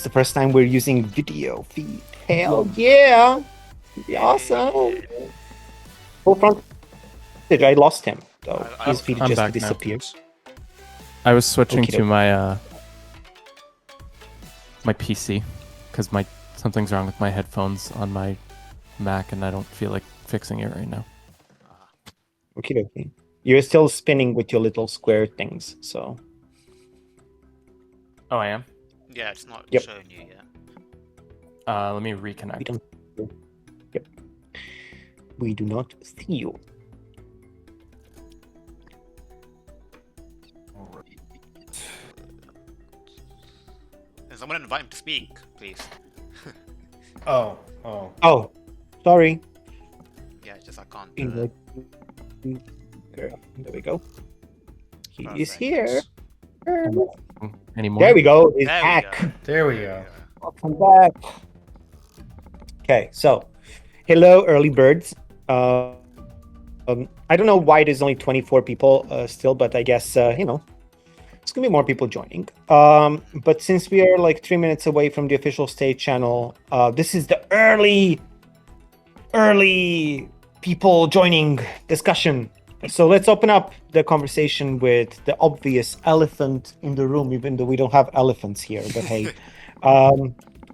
the first time we're using video feed. Hell yeah! Awesome! Full front. I lost him though. His feed I'm just back disappeared. I was switching Okey-doke. to my my PC because something's wrong with my headphones on my Mac, and I don't feel like fixing it right now. Okay. You're still spinning with your little square things, so. Oh, I am? Yeah, it's not Yep. showing you yet. Let me reconnect. We don't. Yep. We do not see you. Can someone invite him to speak, please? Oh. Oh, sorry. Yeah, just I can't. Invite. There we go. He is Perfect. here. Anymore? There we go. He's There we back. go. There we go. Welcome back. Okay, so hello, early birds. I don't know why there's only 24 people still, but I guess it's gonna be more people joining. But since we are like 3 minutes away from the official stage channel, this is the early people joining discussion. So let's open up the conversation with the obvious elephant in the room, even though we don't have elephants here. But hey,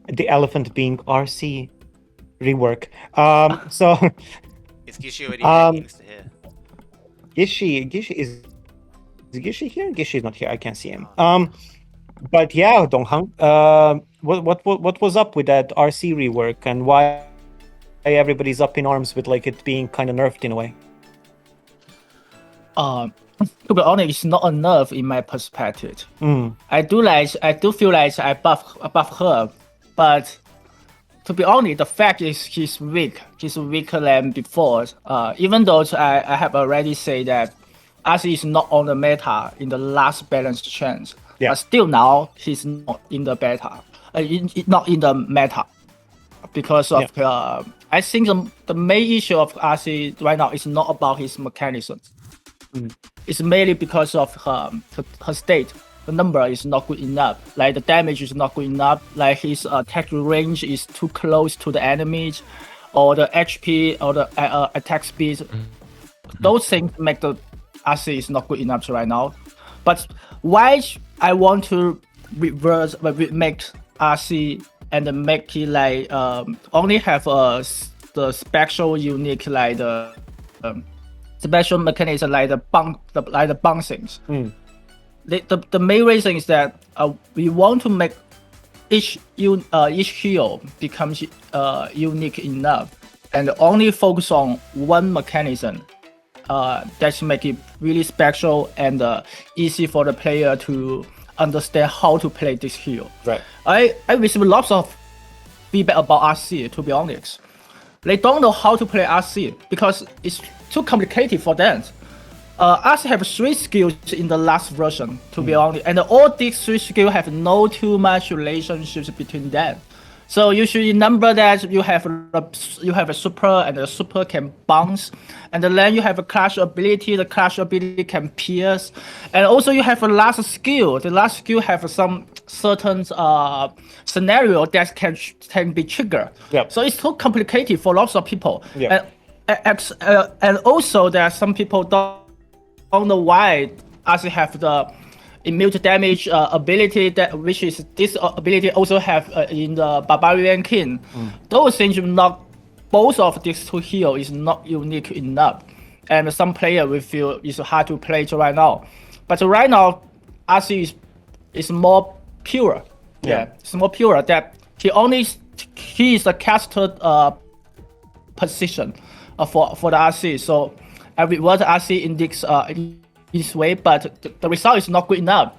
the elephant being RC rework. So Is Gishi already here? He needs to hear. Gishi is Gishi here? Gishi is not here. I can't see him. But yeah, Donghang. What was up with that RC rework, and why everybody's up in arms with like it being kind of nerfed in a way? To be honest, it's not a nerf in my perspective. Mm. I do feel like I buff her, but to be honest, the fact is he's weak. He's weaker than before. Even though I have already said that RC is not on the meta in the last balanced change, but still now he's not in the beta, not in the meta, because of I think the main issue of RC right now is not about his mechanisms. It's mainly because of her state. The number is not good enough. Like the damage is not good enough. Like his attack range is too close to the enemies, or the HP or the attack speed. Those things make the RC is not good enough right now. But why I want to make RC and make it like only have the special unique like the special mechanism like the bouncings. The main reason is that we want to make each hero becomes unique enough, and only focus on one mechanism. That's make it really special and easy for the player to understand how to play this hero. Right. I receive lots of feedback about RC. To be honest, they don't know how to play RC because it's too complicated for them. RC have 3 skills in the last version, to be honest, and all these 3 skills have no too much relationships between them. So you should remember that you have a super, and the super can bounce, and then you have a clash ability. The clash ability can pierce, and also you have a last skill. The last skill have some certain scenario that can be triggered. Yep. So it's too complicated for lots of people. Yep. And also there are some people don't know why RC have the immune damage ability, which is this ability also have in the Barbarian King. Those things both of these 2 heroes is not unique enough, and some player will feel it's hard to play right now. But right now, RC is more pure. It's more pure that he is the caster position for the RC. So I reward RC in this way, but the result is not good enough.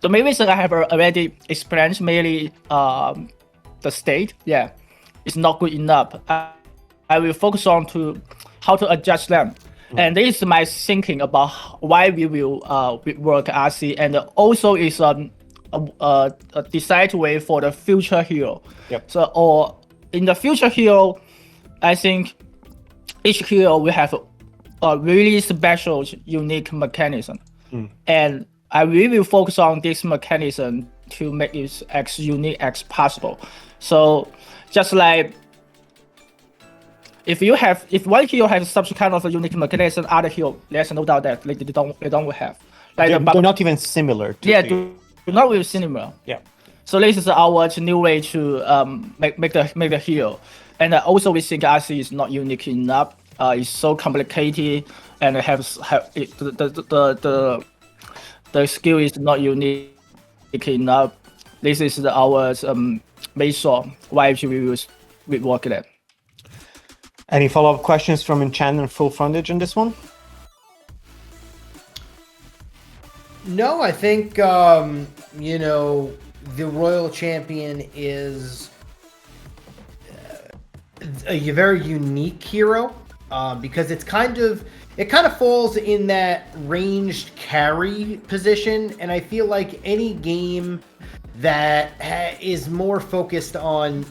The main reason I have already explained, mainly the state. It's not good enough. I will focus on how to adjust them. And this is my thinking about why we will work RC, and also is a decide way for the future hero. So, or in the future hero, I think each hero will have a really special, unique mechanism, and I really will focus on this mechanism to make it as unique as possible. So just like if one hero has such kind of a unique mechanics and other hero, there's no doubt that they don't have. Like they're not even similar. Do not really similar. Yeah. So this is our new way to make the hero, and also we think RC is not unique enough. It's so complicated, and the skill is not unique enough. This is our main source why we will rework it. Any follow-up questions from Enchant and Full Frontage in this one? No, I think the Royal Champion is a very unique hero because it kind of falls in that ranged carry position, and I feel like any game that is more focused on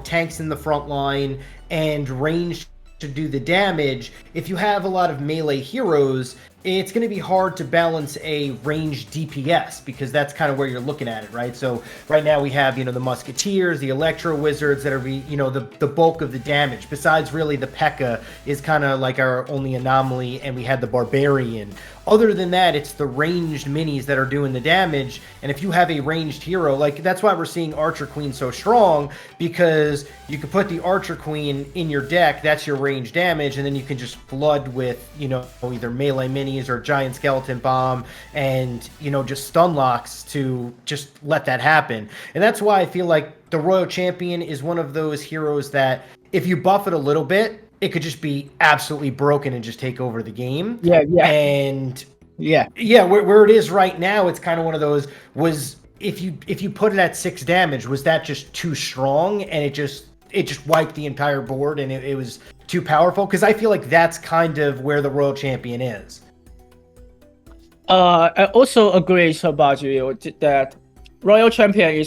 tanks in the front line and range to do the damage, if you have a lot of melee heroes, it's going to be hard to balance a ranged DPS because that's kind of where you're looking at it, right? So right now we have, the Musketeers, the Electro Wizards that are, the bulk of the damage. Besides really the P.E.K.K.A. is kind of like our only anomaly, and we had the Barbarian. Other than that, it's the ranged minis that are doing the damage, and if you have a ranged hero, like that's why we're seeing Archer Queen so strong, because you can put the Archer Queen in your deck, that's your ranged damage, and then you can just flood with, either melee minis or giant skeleton bomb and just stun locks to just let that happen. And that's why I feel like the Royal Champion is one of those heroes that if you buff it a little bit, it could just be absolutely broken and just take over the game. Yeah. And where it is right now, it's kind of one of those, was if you put it at 6 damage, was that just too strong and it just wiped the entire board and it was too powerful? Because I feel like that's kind of where the Royal Champion is. I also agree about you that Royal Champion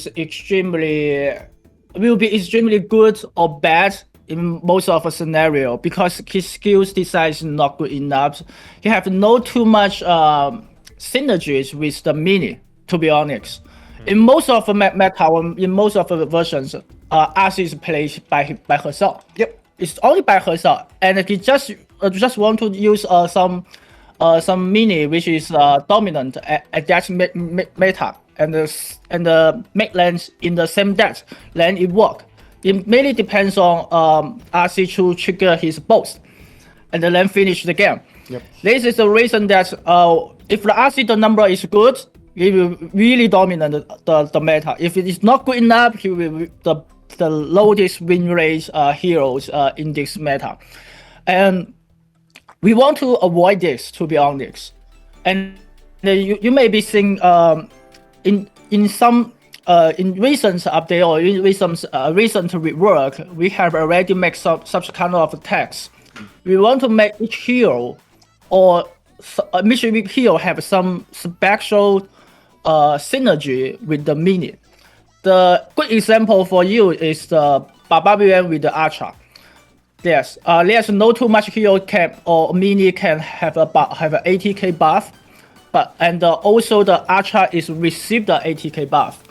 will be extremely good or bad in most of the scenario because his skills design is not good enough. He have no too much synergies with the mini, to be honest. In most of the meta, in most of the versions, RC is played by herself. Yep. It's only by herself, and he just want to use some mini which is dominant at that meta and make lands in the same deck, then it work. It mainly depends on RC to trigger his burst and then finish the game. Yep. This is the reason that if the RC the number is good, he will really dominate the meta. If it is not good enough, he will the lowest win rate heroes in this meta. And we want to avoid this, to be honest. And you may be seeing in some in recent update or in recent rework, we have already made such kind of attacks. We want to make each hero or each hero have some special synergy with the mini. The good example for you is the Barbarian with the Archer. Yes, there's no too much hero can or mini can have a 80k buff, and also the Archer is received the 80k buff.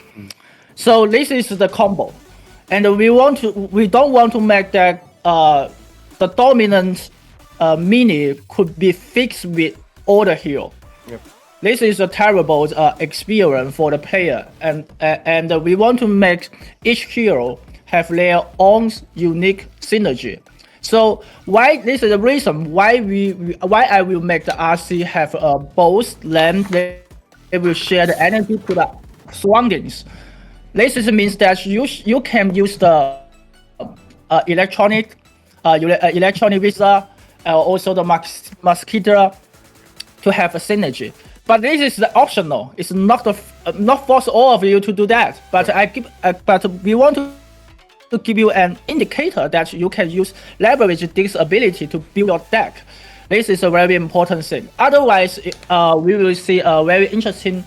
So this is the combo, and we don't want to make that the dominant mini could be fixed with all the hero. Yep. This is a terrible experience for the player, and we want to make each hero have their own unique synergy. So this is the reason why I will make the RC have both. Then they will share the energy to the surroundings. This means that you can use the electronic visa, also the mosquito to have a synergy. But this is the optional. It's not force all of you to do that. But but we want to give you an indicator that you can leverage this ability to build your deck. This is a very important thing. Otherwise, we will see a very interesting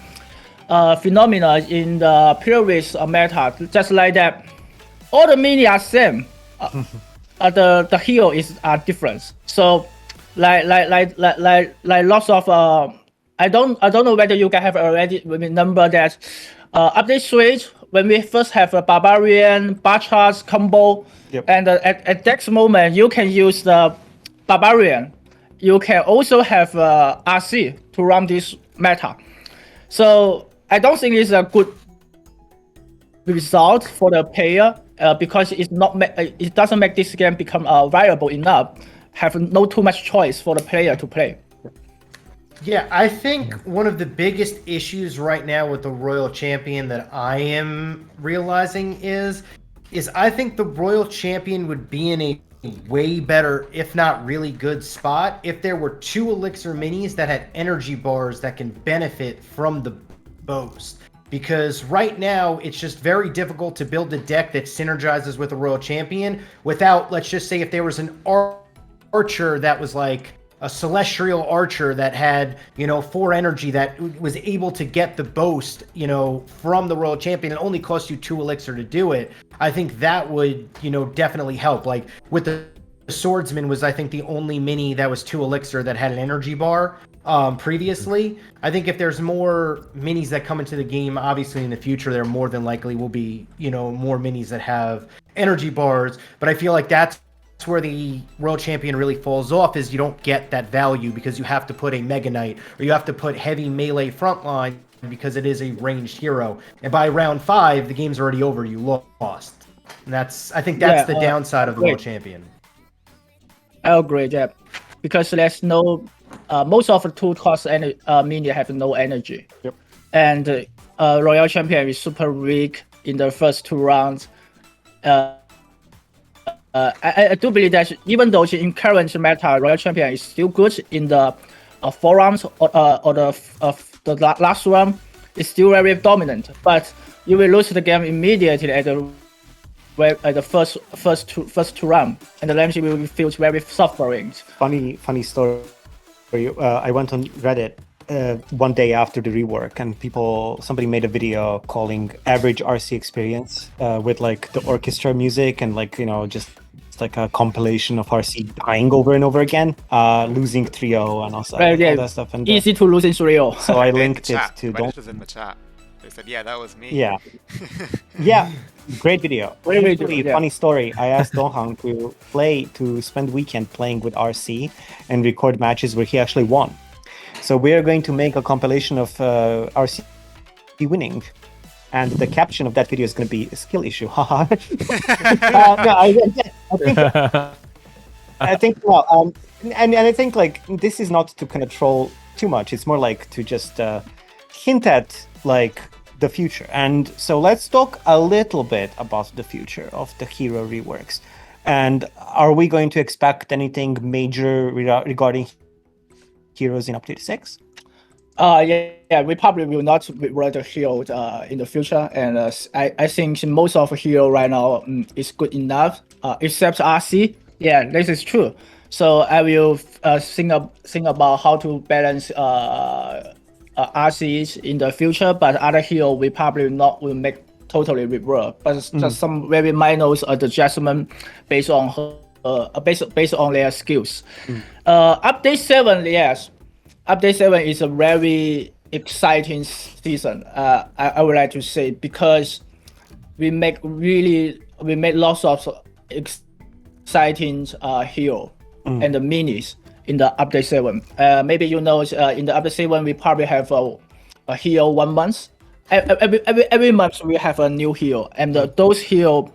phenomena in the previous meta. Just like that, all the mini are same. The hero are different. So like lots of I don't know whether you guys have already remember that update 3 when we first have a barbarian Bachas combo, Yep. and at that moment you can use the barbarian. You can also have RC to run this meta. So I don't think it's a good result for the player because it doesn't make this game become viable enough. Have no too much choice for the player to play. Yeah, I think one of the biggest issues right now with the Royal Champion that I am realizing is I think the Royal Champion would be in a way better, if not really good spot, if there were 2 Elixir minis that had energy bars that can benefit from the boast. Because right now, it's just very difficult to build a deck that synergizes with the Royal Champion without, let's just say, if there was an archer that was like a celestial archer that had, 4 energy that was able to get the boast, from the Royal Champion. It only cost you 2 elixir to do it. I think that would, definitely help. Like with the Swordsman was, I think, the only mini that was 2 elixir that had an energy bar previously. I think if there's more minis that come into the game, obviously in the future, there more than likely will be, more minis that have energy bars. But I feel like that's where the World Champion really falls off, is you don't get that value because you have to put a Mega Knight or you have to put heavy melee frontline because it is a ranged hero. And by round 5, the game's already over. You lost. And I think that's the downside of the World Champion. I agree, yeah. Because there's no most of the 2 cost mini have no energy. Yep. And Royal Champion is super weak in the first 2 rounds. I do believe that even though in current meta, Royal Champion is still good in the 4 rounds or the last round, it's still very dominant. But you will lose the game immediately at the first two round, and the lanes will feel very suffering. Funny story. I went on Reddit one day after the rework, and somebody made a video calling average RC experience with like the orchestra music and just like a compilation of RC dying over and over again, losing 3-0 and also all that stuff. And easy to lose in 3-0. So I linked it to. Reddit was in the chat. They said, "Yeah, that was me." Yeah, yeah, great video. Really funny story. I asked Donghang to spend weekend playing with RC and record matches where he actually won. So we are going to make a compilation of RC winning, and the caption of that video is going to be a skill issue. Haha. I think well, and I think like this is not to kind of troll too much. It's more like to just hint at like the future. And so let's talk a little bit about the future of the Hero Reworks. And are we going to expect anything major regarding Heroes in Update 6? Yeah, we probably will not rework the hero in the future, and I think most of Hero right now is good enough, except RC. Yeah, this is true. So I will think about how to balance RCs in the future, but other hero we probably will make totally rework, but it's just some very minor adjustment based on based on their skills. Update 7, yes. Update 7 is a very exciting season. I would like to say, because we make lots of exciting hero and the minis in the update 7. Maybe in the update 7 we probably have a hero 1 month. Every month we have a new hero, and those hero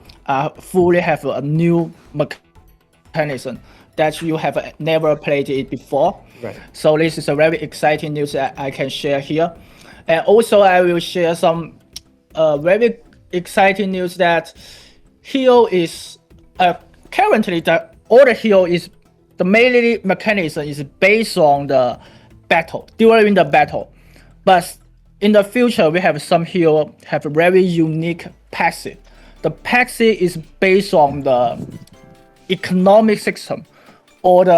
fully have a new mechanism that you have never played it before. Right. So this is a very exciting news that I can share here. And also I will share some very exciting news that hero is currently all the hero is the melee mechanism is based on the battle, during the battle. But in the future we have some hero have a very unique passive. The passive is based on the economic system or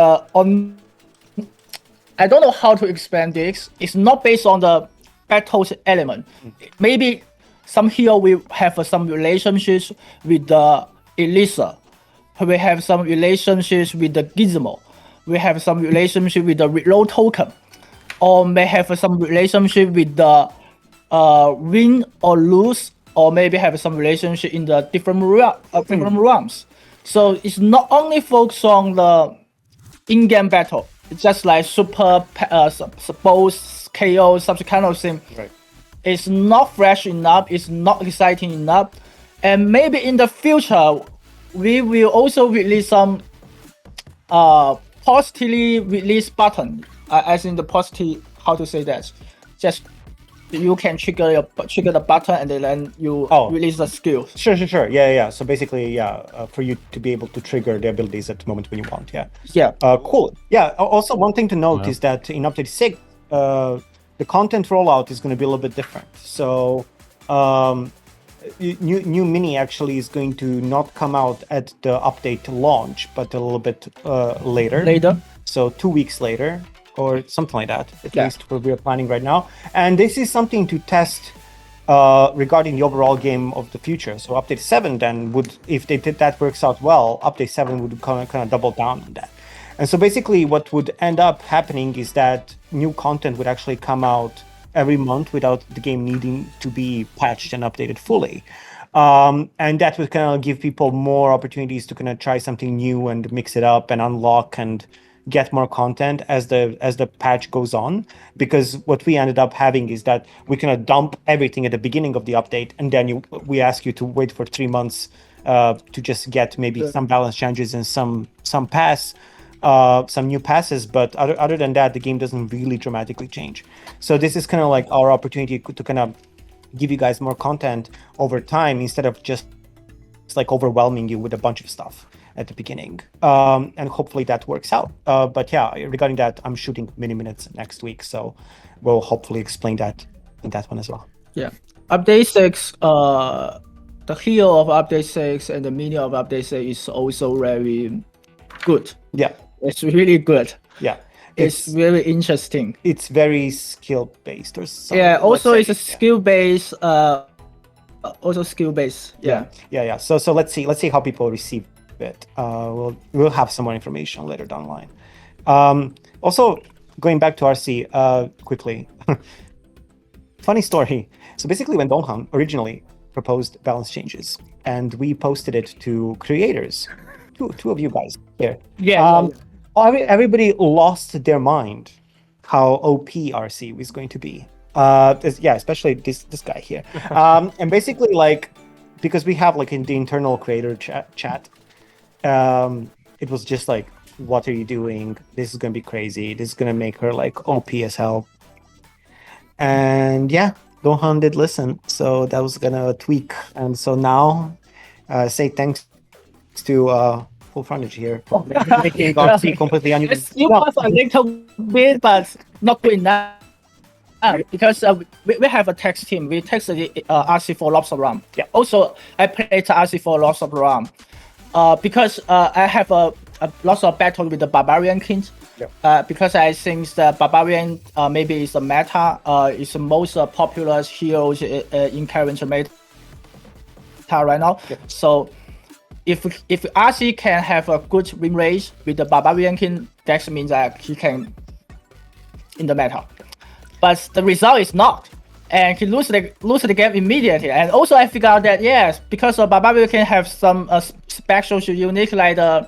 I don't know how to explain this. It's not based on the battle element. Maybe some hero will have some relationships with the Elixir. We have some relationships with the Gizmo. We have some relationship with the reload token. or may have some relationship with the win or lose, or maybe have some relationship in the different realms. So it's not only focused on the in-game battle. It's just like super suppose KO, some kind of thing. Right. It's not fresh enough. It's not exciting enough. And maybe in the future, we will also release some positively release button. As in the positive, how to say that? Just you can trigger the button and then you release the skill. Sure. Yeah. So basically, for you to be able to trigger the abilities at the moment when you want. Yeah. Yeah. Cool. Yeah. Also, one thing to note is that in update 6, the content rollout is going to be a little bit different. So, new mini actually is going to not come out at the update launch, but a little bit later. So 2 weeks later, or something like that, at least what we are planning right now. And this is something to test regarding the overall game of the future. So update 7 then would, if that works out well, update 7 would kind of double down on that. And so basically what would end up happening is that new content would actually come out every month without the game needing to be patched and updated fully. And that would kind of give people more opportunities to kind of try something new and mix it up and unlock and get more content as the patch goes on. Because what we ended up having is that we kind of dump everything at the beginning of the update, and then we ask you to wait for 3 months to just get maybe some balance changes and some new passes, but other than that, the game doesn't really dramatically change. So this is kind of like our opportunity to kind of give you guys more content over time instead of just like overwhelming you with a bunch of stuff at the beginning. And hopefully that works out. But yeah, regarding that, I'm shooting mini minutes next week, so we'll hopefully explain that in that one as well. Yeah, update 6. The hero of update 6 and the mini of update 6 is also very good. Yeah. It's really good. Yeah. It's very interesting. It's very skill based or something. Yeah, also it's a skill based. Also skill based. Yeah. So let's see how people receive it. We'll have some more information later down the line. Also, going back to RC quickly. Funny story. So basically, when Donghang originally proposed balance changes, and we posted it to creators, two of you guys here. Yeah. Everybody lost their mind how OP RC was going to be. Especially this guy here. And basically, like, because we have like in the internal creator chat, it was just like, what are you doing? This is gonna be crazy. This is gonna make her like OP as hell. And yeah, Gohan did listen, so that was gonna tweak. And so now, say thanks to full frontage here for making RC completely unusable. It's still a little bit, but not good enough. Because we have a text team. We texted RC for lots of round. Yeah. Also, I played RC for lots of round. Because I have a lots of battle with the Barbarian Kings. Yeah. Because I think the Barbarian maybe is the meta. Is the most popular heroes in current meta right now. Yeah. So if RC can have a good win rate with the Barbarian King, that means that he can in the meta. But the result is not, and he lose the game immediately. And also, I figured out that yes, because the Barbarian can have some special unique like the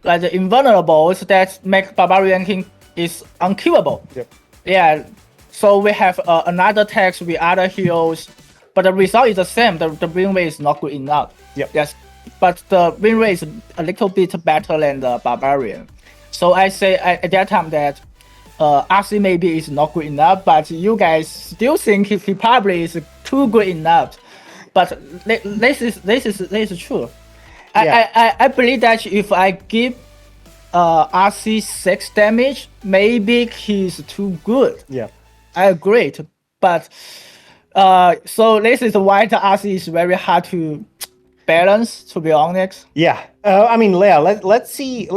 invulnerables that make Barbarian King is unkillable. Yep. Yeah, so we have another text with other heroes, but the result is the same. The win rate is not good enough. Yep. Yes, but the win rate is a little bit better than the Barbarian. So I say at that time that. RC maybe is not good enough, but you guys still think he probably is too good enough. But this is true. Yeah. I believe that if I give RC 6 damage, maybe he's too good. Yeah, I agree. But so this is why the RC is very hard to balance. To be honest. Yeah. I mean, Leah, let's see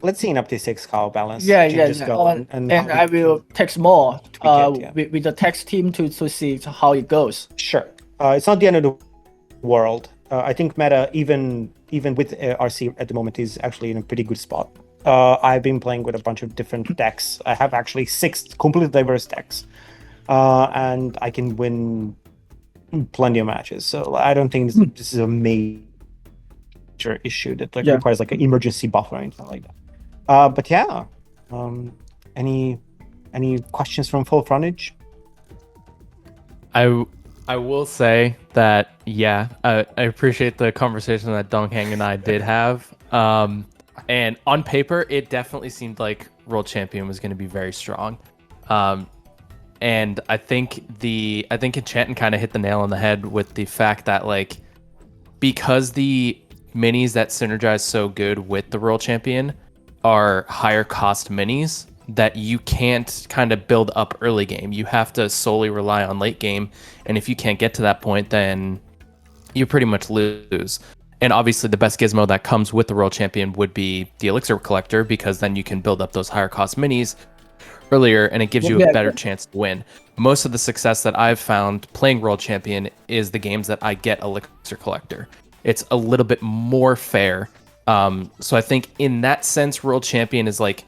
in update 6 how balance changes go. And I will text more with the text team to see how it goes. Sure. It's not the end of the world. I think meta, even with RC at the moment, is actually in a pretty good spot. I've been playing with a bunch of different decks. I have actually 6 completely diverse decks, and I can win plenty of matches. So I don't think this is a major issue that requires like an emergency buffer or anything like that. But yeah, any questions from Full Frontage? I will say that I appreciate the conversation that Donghang and I did have. And on paper, it definitely seemed like World Champion was going to be very strong. And I think Enchantin kind of hit the nail on the head with the fact that like because the minis that synergize so good with the World Champion are higher cost minis, that you can't kind of build up early game. You have to solely rely on late game. And if you can't get to that point, then you pretty much lose. And obviously the best Gizmo that comes with the World Champion would be the Elixir Collector, because then you can build up those higher cost minis earlier and it gives you a better chance to win. Most of the success that I've found playing World Champion is the games that I get Elixir Collector. It's a little bit more fair. So I think in that sense, World Champion is like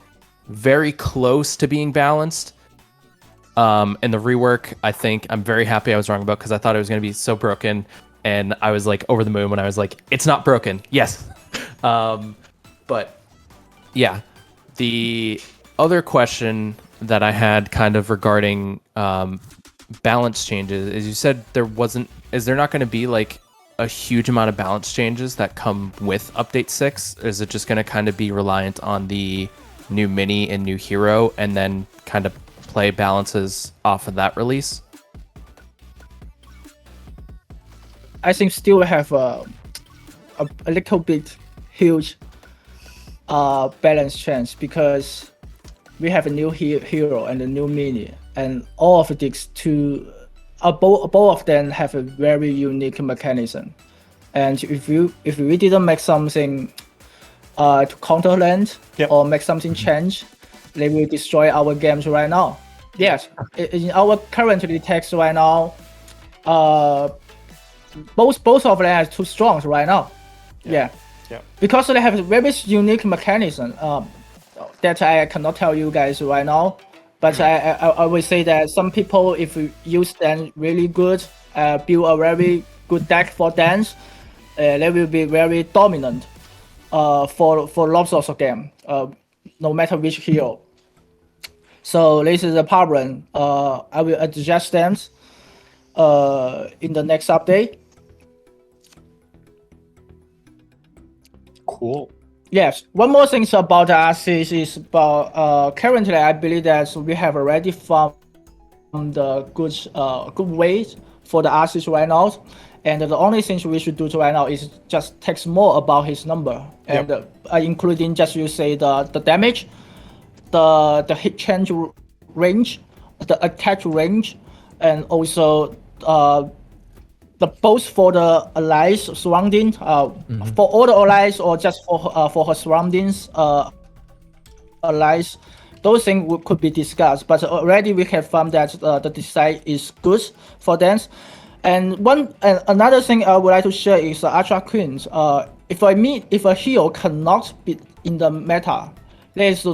very close to being balanced. And the rework, I think I'm very happy I was wrong about, because I thought it was going to be so broken. And I was like over the moon when I was like, it's not broken. Yes. But yeah, the other question that I had kind of regarding balance changes is, you said is there not going to be like a huge amount of balance changes that come with update 6? Is it just going to kind of be reliant on the new mini and new hero and then kind of play balances off of that release? I think still have a little bit huge balance change, because we have a new hero and a new mini, and all of these two, both of them have a very unique mechanism. And if we didn't make something to counter land or make something change, they will destroy our games right now. Yes, in our currently text right now, both of them are too strong right now. Yeah. Because they have a very unique mechanism that I cannot tell you guys right now. But I will say that some people, if you use them really good, build a very good deck for dance, they will be very dominant for lots of game, no matter which hero. So this is a problem. I will adjust them in the next update. Cool. Yes. One more thing about the RCs is about currently I believe that we have already found the good ways for the RCs right now, and the only thing we should do right now is just text more about his number, and including just you say the damage, the hit change range, the attack range, and also the both for the allies surrounding, for all the allies or just for her surroundings allies. Those things could be discussed, but already we have found that the design is good for them. And another thing I would like to share is Ultra Queens. If a hero cannot be in the meta, there's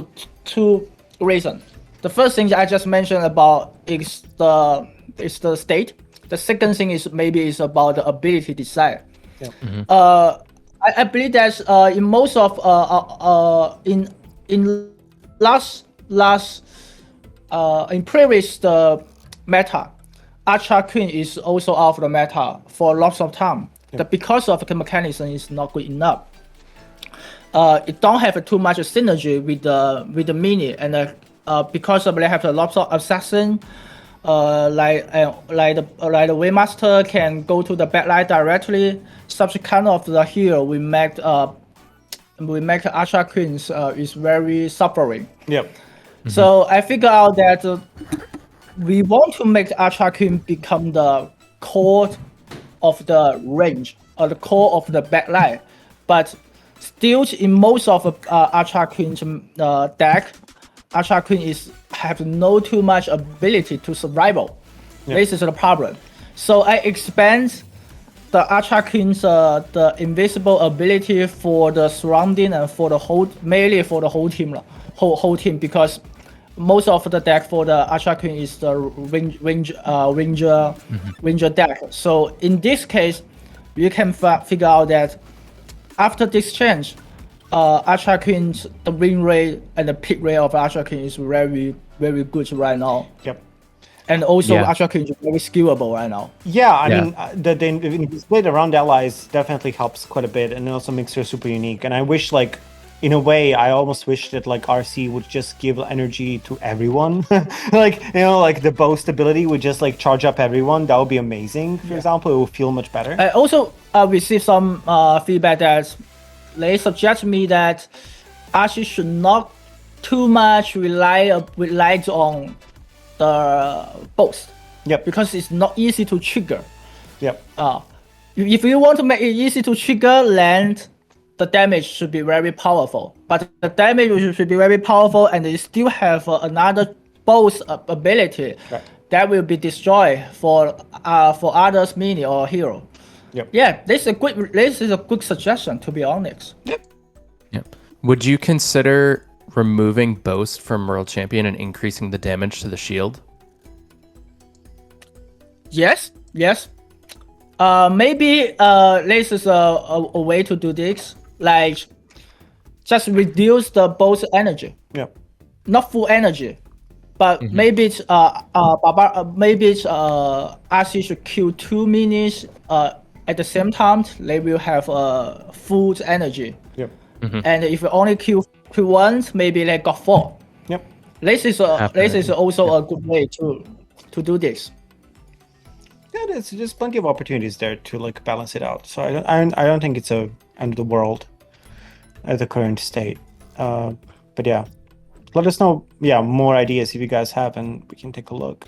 two reasons. The first thing I just mentioned about is the state. The second thing is maybe is about the ability design. I believe that in most of in previous meta, Ultra Queen is also out of the meta for lots of time. Because of the mechanism is not good enough. It don't have too much synergy with the mini, and because of they have a lot of assassin. Like the Waymaster can go to the backline directly. Such kind of the hero we make Ultra Queens is very suffering. So I figure out that we want to make Ultra Queen become the core of the range or the core of the backline, but still in most of Ultra Queen's deck, Ultra Queen have no too much ability to survival. This is the problem. So I expand the Archakin's the invisible ability for the surrounding and for the whole, mainly for the whole team, whole team, because most of the deck for the Archakin is the Ranger deck. So in this case, you can figure out that after this change, Archakin's the win rate and the pick rate of Archakin is very, very good right now. Yep. And also, Yeah. Archakin is very skillable right now. Yeah, I Yeah. mean, the split around allies definitely helps quite a bit, and it also makes her super unique. And I wish, like, in a way, I almost wish that like RC would just give energy to everyone. Like, you know, like the boast ability would just like charge up everyone. That would be amazing. For example, it would feel much better. I also received some feedback that they suggest me that Archie should not too much rely on the boast. Yep. Because it's not easy to trigger. Yep. If you want to make it easy to trigger, then the damage should be very powerful. But the damage should be very powerful, and you still have another boast ability Right. that will be destroyed for others mini or hero. Yep. Yeah, this is a good suggestion, to be honest. Yep. Would you consider removing Boast from World Champion and increasing the damage to the shield? Yes. Maybe this is a way to do this. Like, just reduce the both energy, Yep. not full energy, but maybe it's RC should kill 2 minis at the same time. They will have full energy. Yep. And if you only kill once, maybe they got 4. Yep. This is also a good way to do this. Yeah, there's just plenty of opportunities there to like balance it out. So I don't think it's a end of the world at the current state. But yeah, let us know. Yeah, more ideas if you guys have, and we can take a look.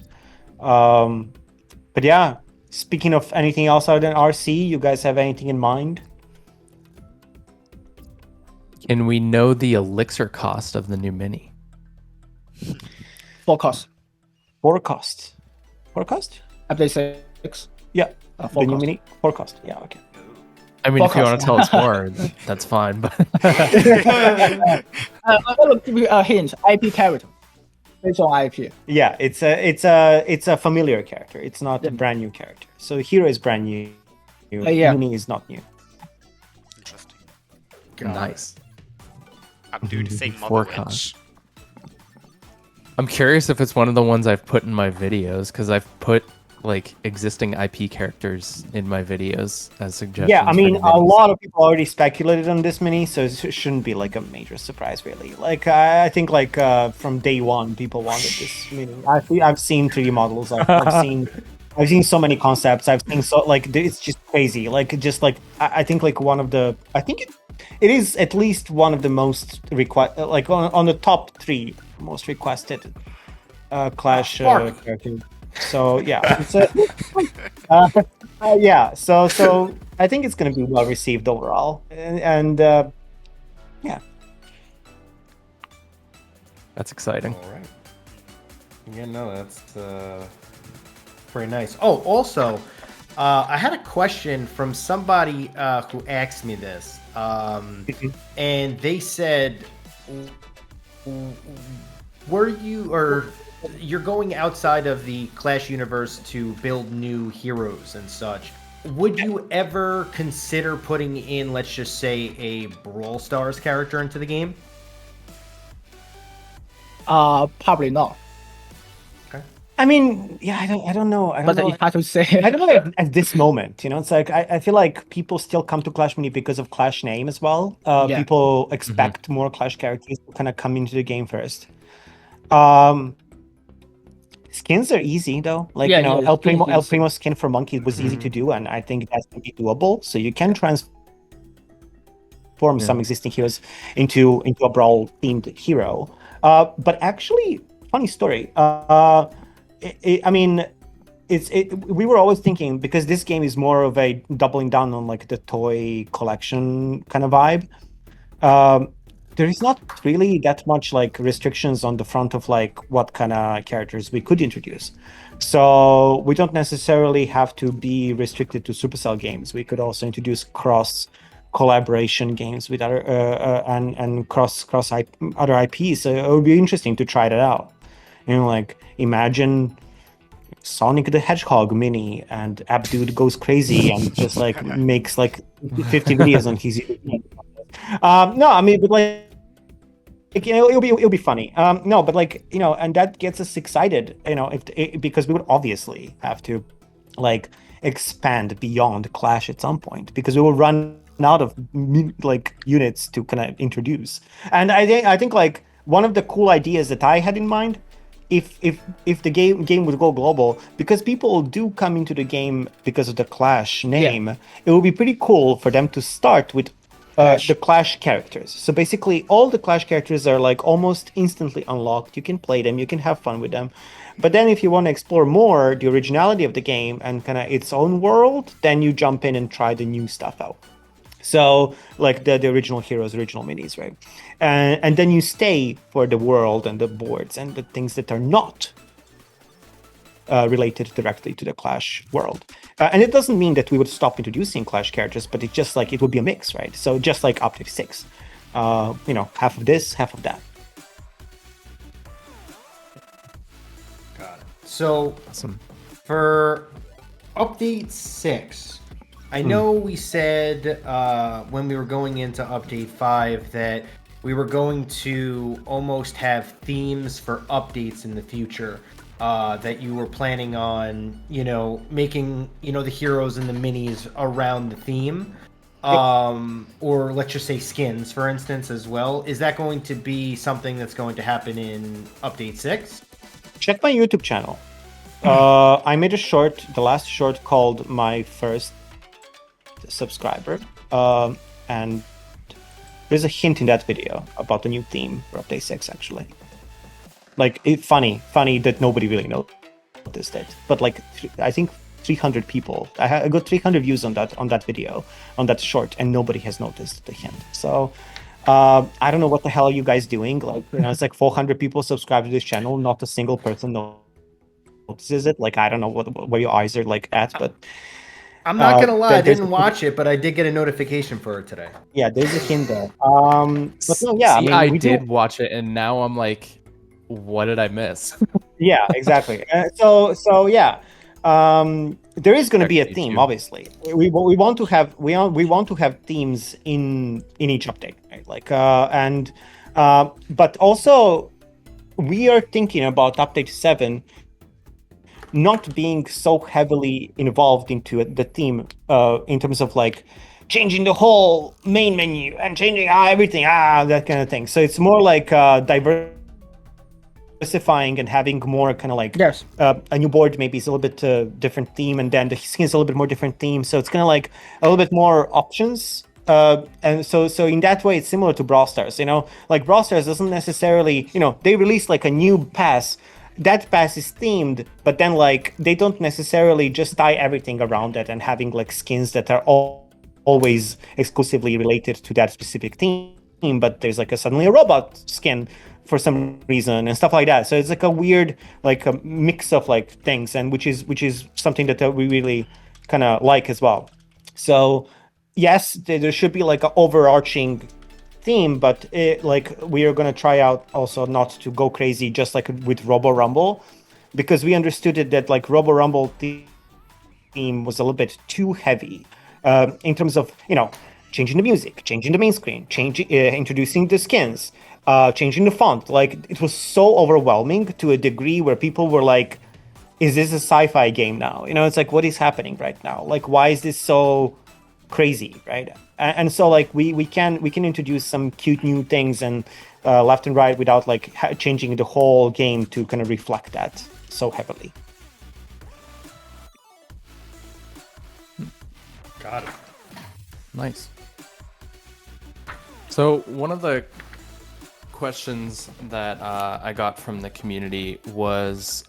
But yeah, speaking of anything else other than RC, you guys have anything in mind? Can we know the elixir cost of the new mini? Forecast. Forecast. Update 6. Yeah. The new Forecast. mini forecast. Yeah. Okay. I mean, if you want Forecast. to tell us more, that's fine. But I'm gonna give you a hint. IP character. Based on IP. Yeah, it's a familiar character. It's not a brand new character. So Hero is brand new. Yeah. Mini is not new. Interesting. nice. I'm doing the same model Forecast. witch. I'm curious if it's one of the ones I've put in my videos, because I've put like existing IP characters in my videos as suggestions. Yeah, I for mean, new a minis. lot of people already speculated on this mini, so it shouldn't be like a major surprise, really. Like, I think like from day one, people wanted this mini. I've seen 3D models. I've seen so many concepts. I've seen so like it's just crazy. Like, just like I think like one of the it is at least one of the most like on the top 3 most requested Clash characters. So yeah, it's yeah. So I think it's going to be well received overall, and yeah. That's exciting. All right. Yeah, no, that's pretty nice. Oh, also, I had a question from somebody who asked me this, and they said, you're going outside of the Clash universe to build new heroes and such. Would you ever consider putting in, let's just say, a Brawl Stars character into the game? Probably not. I mean, yeah, I don't know. I don't But know. it's hard to say. I don't know at this moment, you know, it's like I feel like people still come to Clash Mini because of Clash name as well. Yeah. People expect more Clash characters to kind of come into the game first. Skins are easy though. Like, Yeah, you know, yeah, El skins Primo skin for Monkey was easy to do, and I think that's pretty doable. So you can transform some existing heroes into a Brawl themed hero. But actually, funny story. I mean, we were always thinking, because this game is more of a doubling down on like the toy collection kind of vibe, there is not really that much like restrictions on the front of like what kind of characters we could introduce. So we don't necessarily have to be restricted to Supercell games. We could also introduce cross collaboration games with other and cross other IPs. So it would be interesting to try that out. Like imagine Sonic the Hedgehog mini and Abdude goes crazy and just like makes like 50 videos on his YouTube. No, I mean, but like it'll be funny. No, but like and that gets us excited. Because we would obviously have to like expand beyond Clash at some point because we will run out of like units to kind of introduce. And I think like one of the cool ideas that I had in mind, if the game would go global, because people do come into the game because of the Clash name, it would be pretty cool for them to start with the Clash characters. So basically all the Clash characters are like almost instantly unlocked. You can play them, you can have fun with them. But then if you want to explore more the originality of the game and kind of its own world, then you jump in and try the new stuff out. So like the original heroes, original minis, right? And then you stay for the world and the boards and the things that are not related directly to the Clash world. And it doesn't mean that we would stop introducing Clash characters, but it's just like it would be a mix, right? So just like Update 6, half of this, half of that. Got it. So Awesome. for Update 6, I know we said when we were going into Update 5 that we were going to almost have themes for updates in the future. That you were planning on, making, the heroes and the minis around the theme. Or let's just say skins, for instance, as well. Is that going to be something that's going to happen in Update 6? Check my YouTube channel. I made a short, the last short called My First Subscriber. And there's a hint in that video about the new theme for Update 6, actually. Like, funny that nobody really noticed it. But like, I think 300 people. I got 300 views on that video, on that short, and nobody has noticed the hint. So, I don't know what the hell are you guys doing. Like, it's like 400 people subscribe to this channel, not a single person notices it. Like, I don't know where your eyes are like at, but I'm not gonna lie, I didn't watch it, but I did get a notification for it today. Yeah, there's a hint there. But no, yeah, See, I mean, I did watch it, and now I'm like, what did I miss? Yeah, exactly. So yeah, there is going to be a theme. Obviously, we want to have themes in each update, right? Like but also we are thinking about Update 7 not being so heavily involved into the theme in terms of like changing the whole main menu and changing everything, that kind of thing. So it's more like diversifying and having more kind of like a new board maybe is a little bit different theme, and then the skin is a little bit more different theme. So it's kind of like a little bit more options. And so in that way, it's similar to Brawl Stars. Like Brawl Stars doesn't necessarily, they release like a new pass. That pass is themed, but then like they don't necessarily just tie everything around it and having like skins that are always exclusively related to that specific theme. But there's like suddenly a robot skin for some reason and stuff like that. So it's like a weird like a mix of like things, and which is something that we really kind of like as well. So yes, there should be like an overarching theme, but we are going to try out also not to go crazy just like with Robo Rumble, because we understood it that like Robo Rumble theme was a little bit too heavy in terms of changing the music, changing the main screen, introducing the skins, changing the font. Like it was so overwhelming to a degree where people were like, is this a sci-fi game now? It's like, what is happening right now? Like, why is this so crazy, right? And so like we can introduce some cute new things and left and right without like changing the whole game to kind of reflect that so heavily. Got it. Nice. So one of the questions that I got from the community was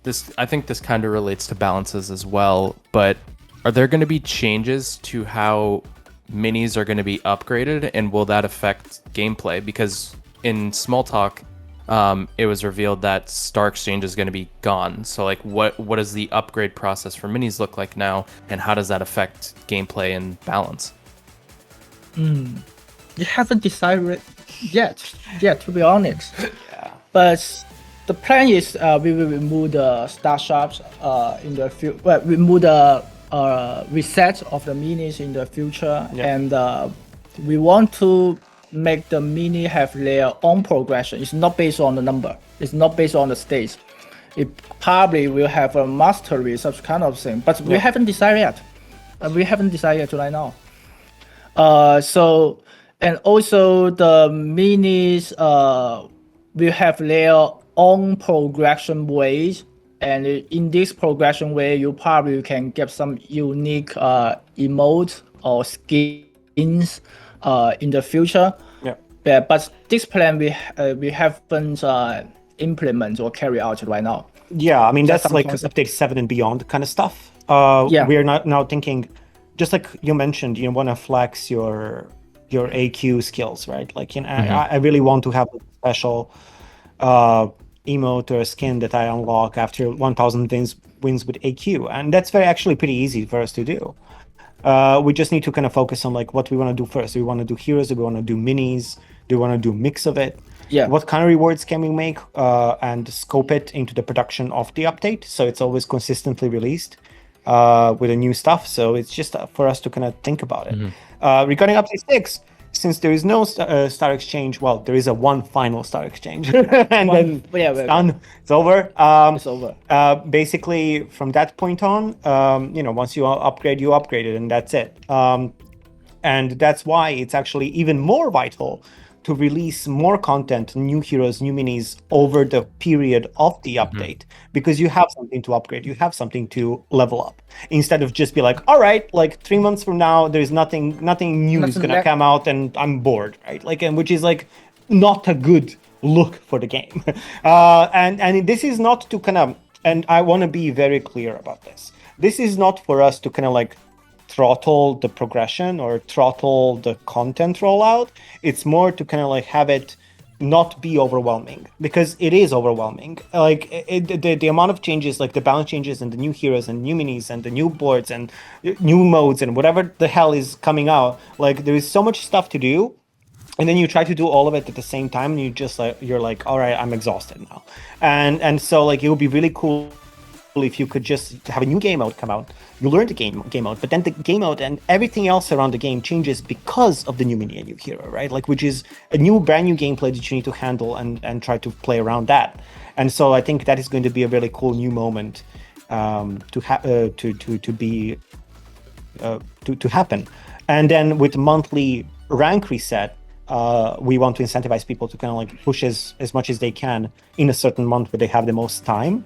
this. I think this kind of relates to balances as well, but are there going to be changes to how minis are going to be upgraded, and will that affect gameplay? Because in small talk, it was revealed that Starexchange is going to be gone. So like, what does the upgrade process for minis look like now, and how does that affect gameplay and balance? You haven't decided yet. Yeah, to be honest. But the plan is we will remove the star shops in the future. Well, remove the reset of the minis in the future, and we want to make the mini have their own progression. It's not based on the number. It's not based on the stage. It probably will have a mastery, such kind of thing. But we haven't decided yet. We haven't decided yet right now. So, and also the minis will have their own progression ways. And in this progression way, you probably can get some unique emotes or skins in the future. But this plan we haven't implement or carry out right now. Yeah, I mean that's like concept. update 7 and beyond kind of stuff. We're not now thinking, just like you mentioned, you want to flex your AQ skills, right? Like, you know, I really want to have a special emote or a skin that I unlock after 1,000 wins with AQ, and that's actually pretty easy for us to do. We just need to kind of focus on like what we want to do first. Do we want to do heroes? Do we want to do minis? Do we want to do a mix of it? Yeah. What kind of rewards can we make and scope it into the production of the update so it's always consistently released with the new stuff. So it's just for us to kind of think about it. Regarding update 6, since there is no Starexchange, well, there is one final Starexchange, and then it's done. It's over. It's over. Basically, from that point on, once you upgrade, you upgrade it, and that's it. And that's why it's actually even more vital to release more content, new heroes, new minis over the period of the update, because you have something to upgrade, you have something to level up, instead of just be like, all right, like 3 months from now, there's nothing new is gonna come out and I'm bored, right? Like, and which is like not a good look for the game. And this is not to kind of, and I want to be very clear about this. This is not for us to kind of like throttle the progression or throttle the content rollout. It's more to kind of like have it not be overwhelming, because it is overwhelming. Like the amount of changes, like the balance changes and the new heroes and new minis and the new boards and new modes and whatever the hell is coming out, like there is so much stuff to do, and then you try to do all of it at the same time, and you're like, all right, I'm exhausted now. And so like it would be really cool if you could just have a new game mode come out. You learn the game mode, but then the game mode and everything else around the game changes because of the new mini and new hero, right? Like, which is a brand new gameplay that you need to handle and try to play around that. And so I think that is going to be a really cool new moment to happen. And then with monthly rank reset, we want to incentivize people to kind of like push as much as they can in a certain month where they have the most time,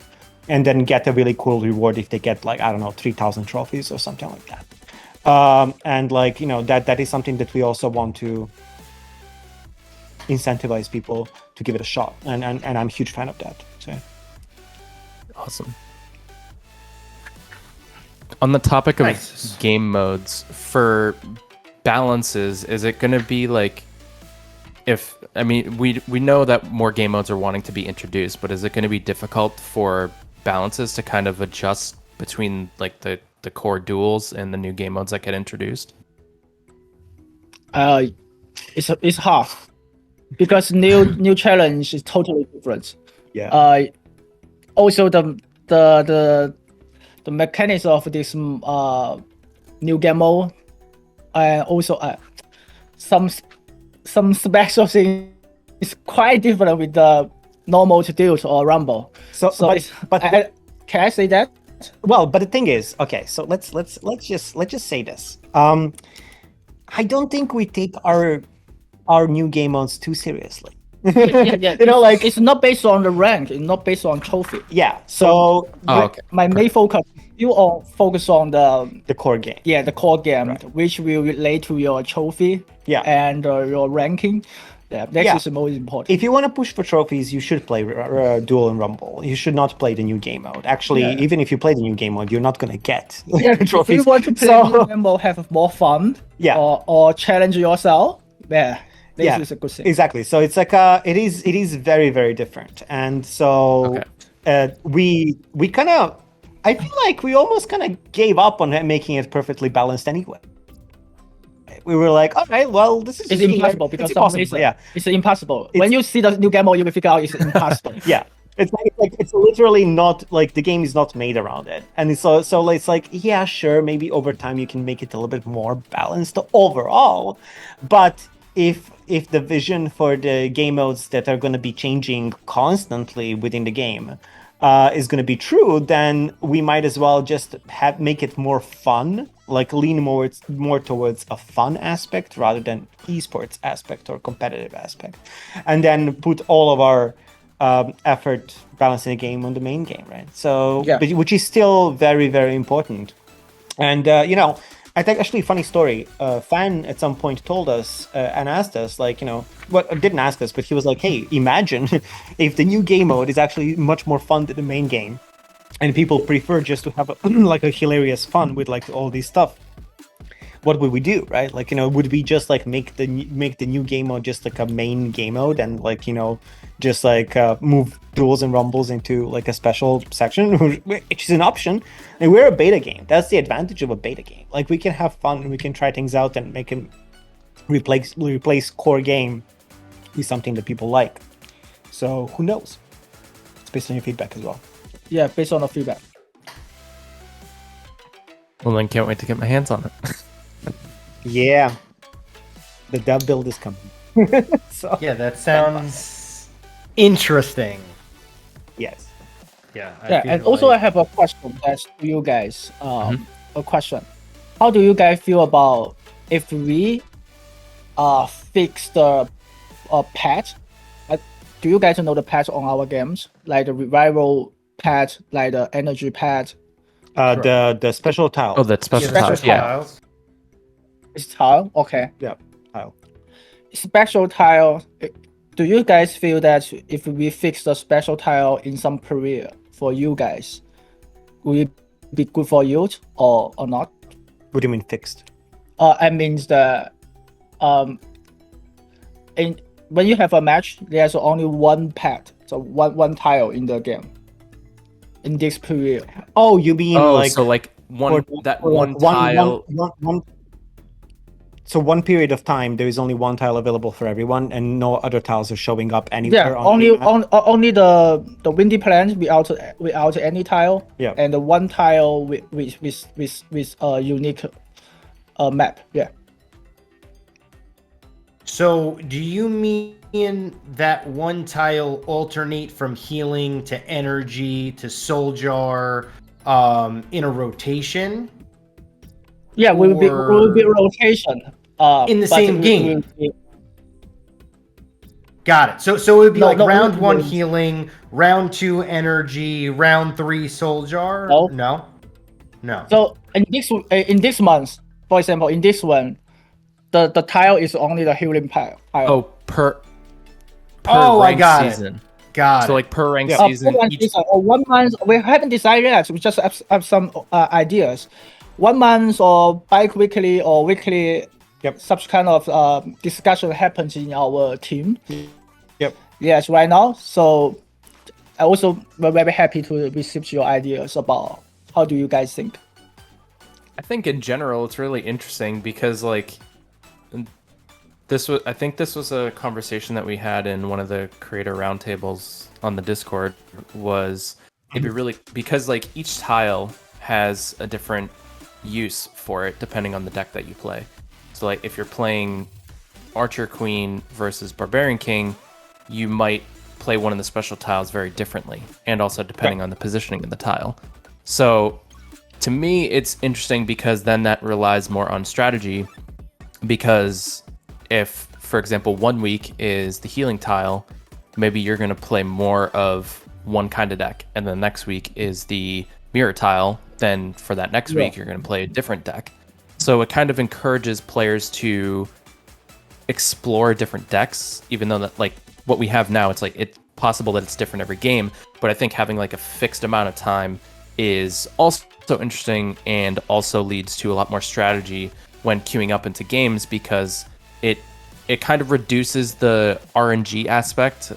and then get a really cool reward if they get like, I don't know, 3,000 trophies or something like that. And like, you know, that is something that we also want to incentivize people to give it a shot. And I'm a huge fan of that. So. Awesome. On the topic of game modes, for balances, is it going to be like, we know that more game modes are wanting to be introduced, but is it going to be difficult for balances to kind of adjust between like the core duels and the new game modes that get introduced? It's hard because new challenge is totally different. Yeah. Also the mechanics of this new game mode, and also some special things is quite different with the normal duels or rumble. Can I say that? Well, but the thing is, okay, so let's just say this. I don't think we take our new game modes too seriously. Yeah. You know, like it's not based on the rank. It's not based on trophy. Yeah. So my main focus you focus on the core game. Yeah, the core game, right, which will relate to your trophy. Yeah. And your ranking. Yeah, next Yeah. is the most important. If you want to push for trophies, you should play Duel and Rumble. You should not play the new game mode. Actually, Yeah. even if you play the new game mode, you're not gonna get If you trophies. want to play So- new game mode, have more fun, Yeah. or challenge yourself, yeah, this Yeah, is a good thing. Exactly. So it's like it is very, very different. And so we kind of, I feel like we almost kind of gave up on making it perfectly balanced anyway. We were like, all right, well, this is It's just impossible because it's some impossible. reason. Yeah, It's impossible. When you see the new game mode, you will figure out it's impossible. yeah. It's literally not like the game is not made around it, and so it's like, yeah, sure, maybe over time you can make it a little bit more balanced overall, but if the vision for the game modes that are going to be changing constantly within the game is going to be true, then we might as well just make it more fun, like lean more towards a fun aspect rather than esports aspect or competitive aspect, and then put all of our effort balancing the game on the main game, right? So, Yeah. which is still very, very important. And I think actually funny story. Fan at some point told us and asked us, like, didn't ask us, but he was like, "Hey, imagine if the new game mode is actually much more fun than the main game, and people prefer just to have like a hilarious fun with like all this stuff. What would we do, right? Like, would we just like make the new game mode just like a main game mode and like just like move duels and rumbles into like a special section, which is an option? And we're a beta game. That's the advantage of a beta game. Like, we can have fun and we can try things out and make them replace core game with something that people like. So who knows? It's based on your feedback as well. Yeah, based on the feedback. Well, then can't wait to get my hands on it. Yeah, the dev build is coming. So Yeah, that sounds interesting. yes. Yeah. Yeah, and also I have a question that's to you guys. A question: how do you guys feel about if we fix the patch? Do you guys know the patch on our games, like the revival patch, like the energy patch? The special tile. Oh, that's special Special tiles. Yeah. tiles. It's tile, okay. Yeah, tile. Special tile. Do you guys feel that if we fix the special tile in some period for you guys, will it be good for you or not? What do you mean fixed? I mean the when you have a match, there's only one pad, so one tile in the game. In this period. Oh, you mean like so like one tile. So one period of time, there is only one tile available for everyone, and no other tiles are showing up anywhere. Yeah, only the windy plant without any tile. Yeah. And the one tile with a unique map. Yeah. So, do you mean that one tile alternate from healing to energy to soul jar in a rotation? Yeah, will be rotation. In the but same it will game? be- Got it. So it would be No, like no, round no, one no. healing, round two energy, round three soul jar? No. No. So in this month, for example, in this one, the tile is only the healing tile. Oh, per Oh, I ranked got it. season. Got So it. like per ranked Yeah. season, For 1 each season or 1 month, we haven't decided yet. We just have some ideas. 1 month or bi-weekly or weekly, Yep. such kind of discussion happens in our team. Yep. Yes, right now. So I also we're very happy to receive your ideas about how do you guys think. I think in general it's really interesting because like I think this was a conversation that we had in one of the creator roundtables on the Discord was it'd be really because like each tile has a different use for it depending on the deck that you play. So like if you're playing Archer Queen versus Barbarian King, you might play one of the special tiles very differently and also depending on the positioning of the tile. So to me, it's interesting because then that relies more on strategy. Because if, for example, 1 week is the healing tile, maybe you're going to play more of one kind of deck, and the next week is the mirror tile. Then for that next week, you're going to play a different deck. So it kind of encourages players to explore different decks, even though that like what we have now, it's like it's possible that it's different every game. But I think having like a fixed amount of time is also interesting and also leads to a lot more strategy when queuing up into games, because it kind of reduces the RNG aspect.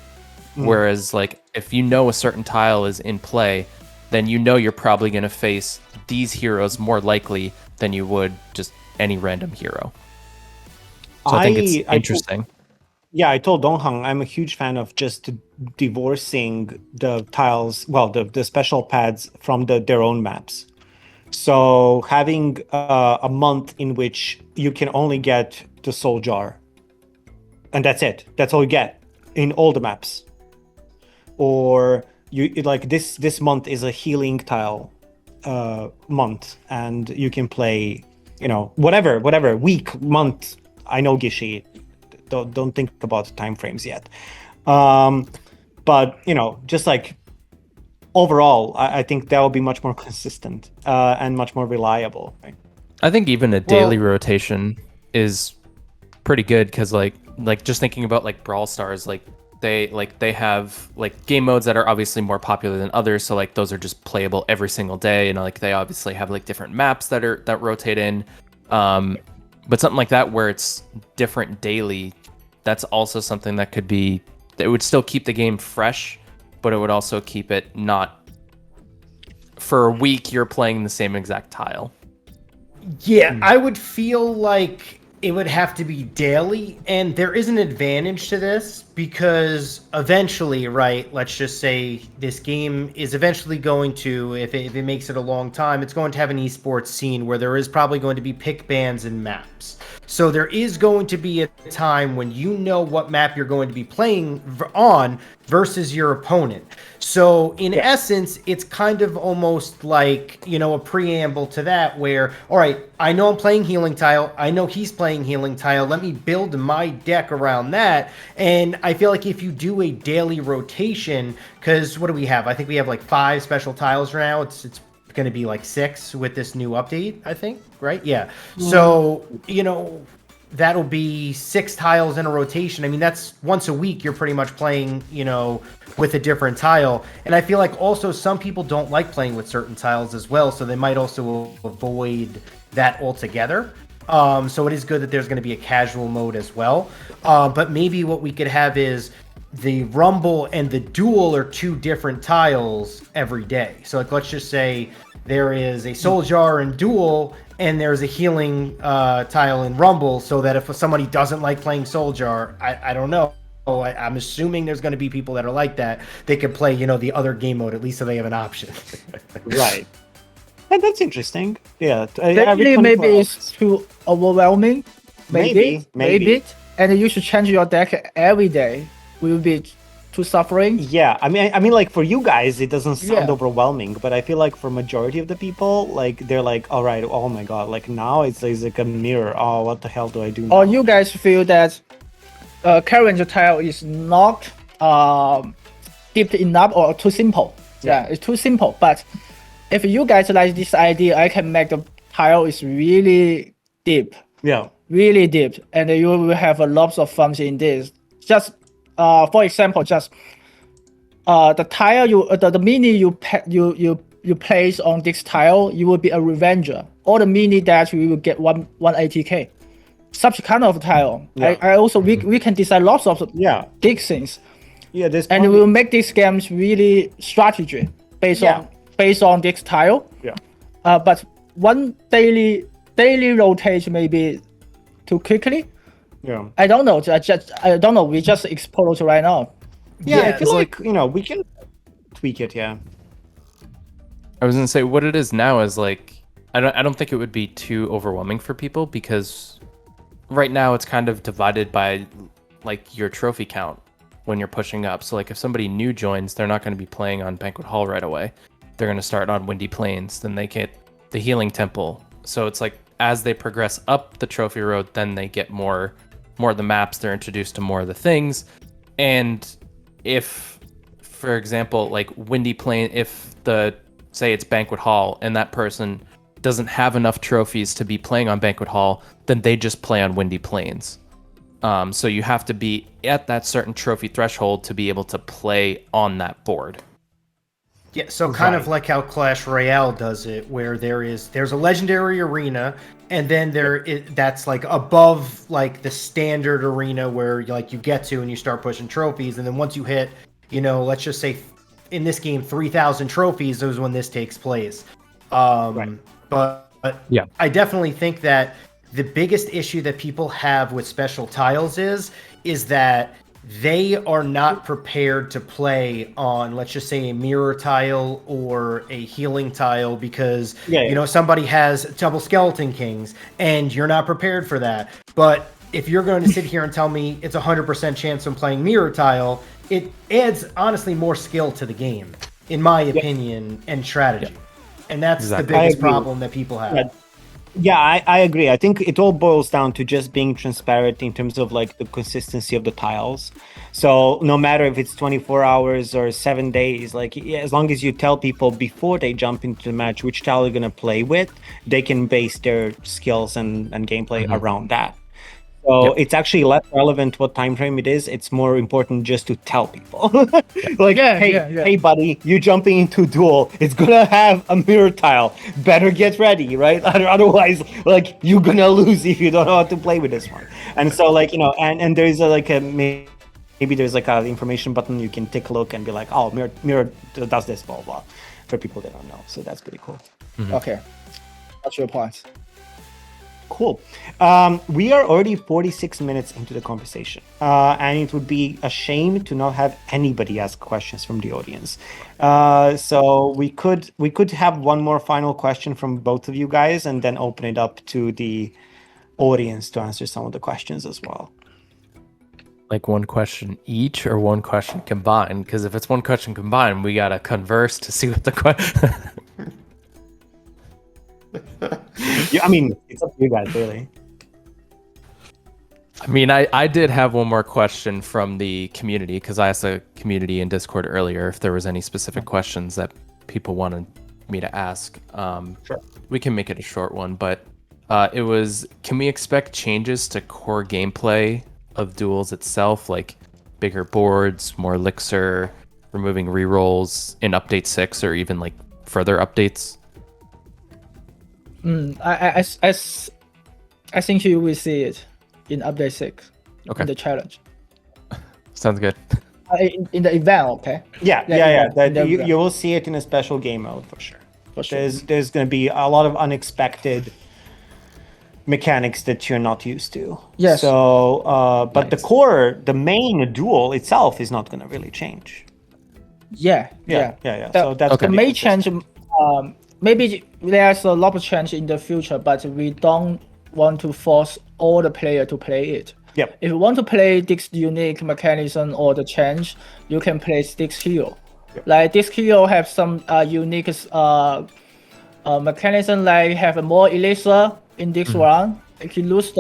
Whereas like if you know a certain tile is in play, then you know you're probably going to face these heroes more likely than you would just any random hero. So I think it's interesting. I told Donghang I'm a huge fan of just divorcing the tiles, well, the special pads from their own maps. So having a month in which you can only get the Soul Jar, and that's it. That's all you get in all the maps. Or like this month is a healing tile month, and you can play, whatever week, month. I know Gishi. Don't think about time frames yet. But just like overall, I think that will be much more consistent and much more reliable. Right? I think even a daily rotation is pretty good, because like just thinking about like Brawl Stars, like they have like game modes that are obviously more popular than others, so like those are just playable every single day, and like they obviously have like different maps that rotate in. But something like that where it's different daily, that's also something that would still keep the game fresh, but it would also keep it not for a week you're playing the same exact tile. Yeah, I would feel like it would have to be daily, and there is an advantage to this because eventually, right, let's just say this game is eventually going to, if it makes it a long time, it's going to have an esports scene where there is probably going to be pick bans and maps. So there is going to be a time when you know what map you're going to be playing on versus your opponent. So in essence, it's kind of almost like, a preamble to that where, all right, I know I'm playing healing tile. I know he's playing healing tile. Let me build my deck around that. And I feel like if you do a daily rotation, because what do we have? I think we have like 5 special tiles now. It's going to be like 6 with this new update, I think, right? Yeah. So, that'll be 6 tiles in a rotation. I mean, that's once a week you're pretty much playing, with a different tile. And I feel like also some people don't like playing with certain tiles as well, so they might also avoid that altogether. So it is good that there's going to be a casual mode as well. But maybe what we could have is the Rumble and the Duel are 2 different tiles every day. So like, let's just say there is a Soul Jar in Duel and there's a healing tile in Rumble, so that if somebody doesn't like playing Soul Jar, I don't know. I'm assuming there's going to be people that are like that. They could play, the other game mode, at least so they have an option. Right. And that's interesting. Yeah. Maybe it's too overwhelming. Maybe. And you should change your deck every day. Will be too suffering. Yeah, I mean, like for you guys, it doesn't sound overwhelming, but I feel like for majority of the people, like they're like, all right, oh my god, like now it's like a mirror. Oh, what the hell do I do now? Or you guys feel that carrying the tile is not deep enough or too simple? Yeah, it's too simple. But if you guys like this idea, I can make the tile is really deep. Yeah, really deep, and you will have a lots of fun in this. Just for example, just the tile the mini you place on this tile, you will be a revenger. All the mini that you will get 180k. Such kind of tile. Yeah. I also we can design lots of big things. Yeah, and we will make these games really strategy based on this tile. Yeah. But one daily rotation maybe too quickly. Yeah. I don't know. I don't know. We just explode right now. Yeah, I feel like we can tweak it. Yeah. I was gonna say what it is now is like I don't think it would be too overwhelming for people, because right now it's kind of divided by like your trophy count when you're pushing up. So like if somebody new joins, they're not going to be playing on Banquet Hall right away. They're going to start on Windy Plains, then they get the Healing Temple. So it's like as they progress up the trophy road, then they get more of the maps, they're introduced to more of the things. And if, for example, like Windy Plain, if say it's Banquet Hall and that person doesn't have enough trophies to be playing on Banquet Hall, then they just play on Windy Plains. So you have to be at that certain trophy threshold to be able to play on that board. Yeah, so kind of like how Clash Royale does it, where there's a legendary arena, and then that's like above like the standard arena where like you get to and you start pushing trophies, and then once you hit, let's just say in this game 3,000 trophies, those when this takes place. But yeah, I definitely think that the biggest issue that people have with special tiles is that they are not prepared to play on, let's just say, a mirror tile or a healing tile because, somebody has double Skeleton Kings and you're not prepared for that. But if you're going to sit here and tell me it's 100% chance of playing mirror tile, it adds, honestly, more skill to the game, in my opinion, and strategy. And that's the biggest problem that people have. Yeah, I agree. I think it all boils down to just being transparent in terms of like the consistency of the tiles. So no matter if it's 24 hours or 7 days, like as long as you tell people before they jump into the match which tile you're going to play with, they can base their skills and gameplay around that. So it's actually less relevant what time frame it is. It's more important just to tell people. Hey, buddy, you're jumping into duel. It's gonna have a mirror tile. Better get ready, right? Otherwise, like you're gonna lose if you don't know how to play with this one. And so, like and there's maybe there's like an information button you can take a look and be like, oh, mirror does this, blah blah. For people that don't know, so that's pretty cool. Okay, that's your point. Cool. We are already 46 minutes into the conversation, and it would be a shame to not have anybody ask questions from the audience. So we could have one more final question from both of you guys, and then open it up to the audience to answer some of the questions as well. Like one question each or one question combined? Because if it's one question combined, we gotta converse to see what the question. Yeah, I mean, it's up to you guys, really. I mean, I did have one more question from the community because I asked the community in Discord earlier if there was any specific questions that people wanted me to ask. Sure. We can make it a short one, but it was, can we expect changes to core gameplay of duels itself, like bigger boards, more elixir, removing rerolls in update 6 or even like further updates? I think you will see it in update 6. Okay. In the challenge. Sounds good. In the event, okay? Yeah. You will see it in a special game mode for sure. There's going to be a lot of unexpected mechanics that you're not used to. Yes. So, but the main duel itself is not going to really change. Yeah. So that's the main change. Maybe there's a lot of change in the future, but we don't want to force all the player to play it. Yep. If you want to play this unique mechanism or the change, you can play this hero. Yep. Like this hero have some unique mechanism, like have a more elixir in this round. If you lose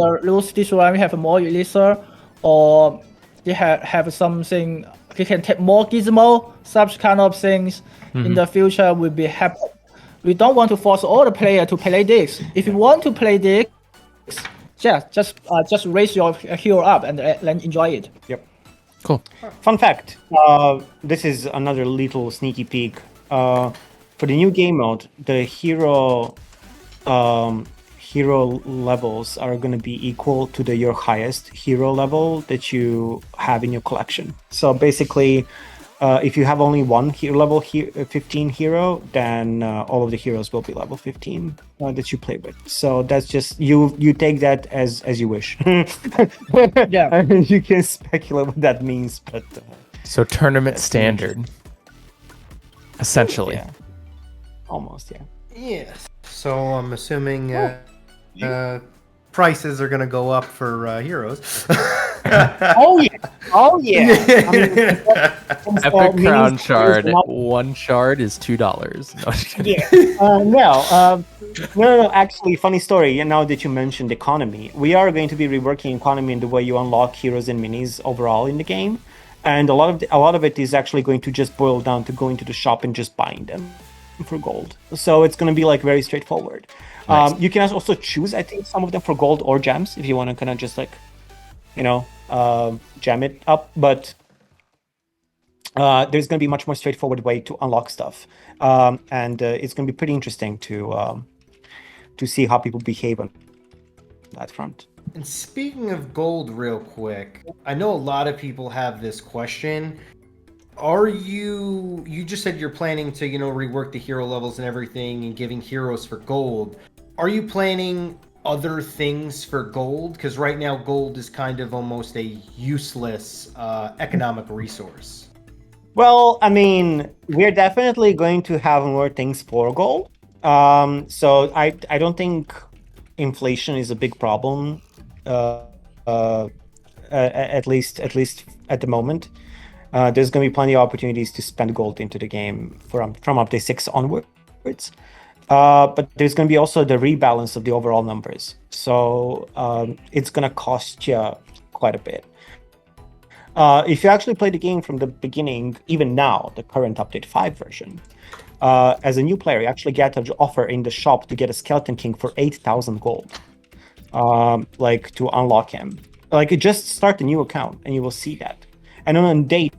this round, you have a more elixir, or you have something. You can take more Gizmo, such kind of things. In the future will be happen. We don't want to force all the player to play this. If you want to play this, just raise your hero up and then enjoy it. Yep. Cool. Fun fact. This is another little sneaky peek. For the new game mode, the hero levels are going to be equal to your highest hero level that you have in your collection. So basically, if you have only one level 15 hero, then all of the heroes will be level 15 that you play with. So that's just you take that as you wish. Yeah, you can speculate what that means, but so tournament standard, essentially. Yeah. Almost, yeah. Yes. So I'm assuming prices are going to go up for heroes. Oh yeah. I mean, Epic Crown Shard. One shard is $2. No, just kidding. No. Actually, funny story. Now that you mentioned economy, we are going to be reworking economy in the way you unlock heroes and minis overall in the game, and a lot of it is actually going to just boil down to going to the shop and just buying them for gold. So it's going to be like very straightforward. Nice. You can also choose, I think, some of them for gold or gems if you want to kind of just like jam it up, but there's going to be a much more straightforward way to unlock stuff, and it's going to be pretty interesting to see how people behave on that front. And speaking of gold, real quick, I know a lot of people have this question. You just said you're planning to, rework the hero levels and everything and giving heroes for gold. Are you planning other things for gold? Because right now gold is kind of almost a useless economic resource. Well, I mean, we're definitely going to have more things for gold. So I don't think inflation is a big problem, at least at the moment. There's going to be plenty of opportunities to spend gold into the game from update 6 onwards. But there's going to be also the rebalance of the overall numbers. So it's going to cost you quite a bit. If you actually play the game from the beginning, even now, the current update 5 version, as a new player, you actually get an offer in the shop to get a Skeleton King for 8,000 gold, to unlock him. You just start a new account and you will see that. And then on day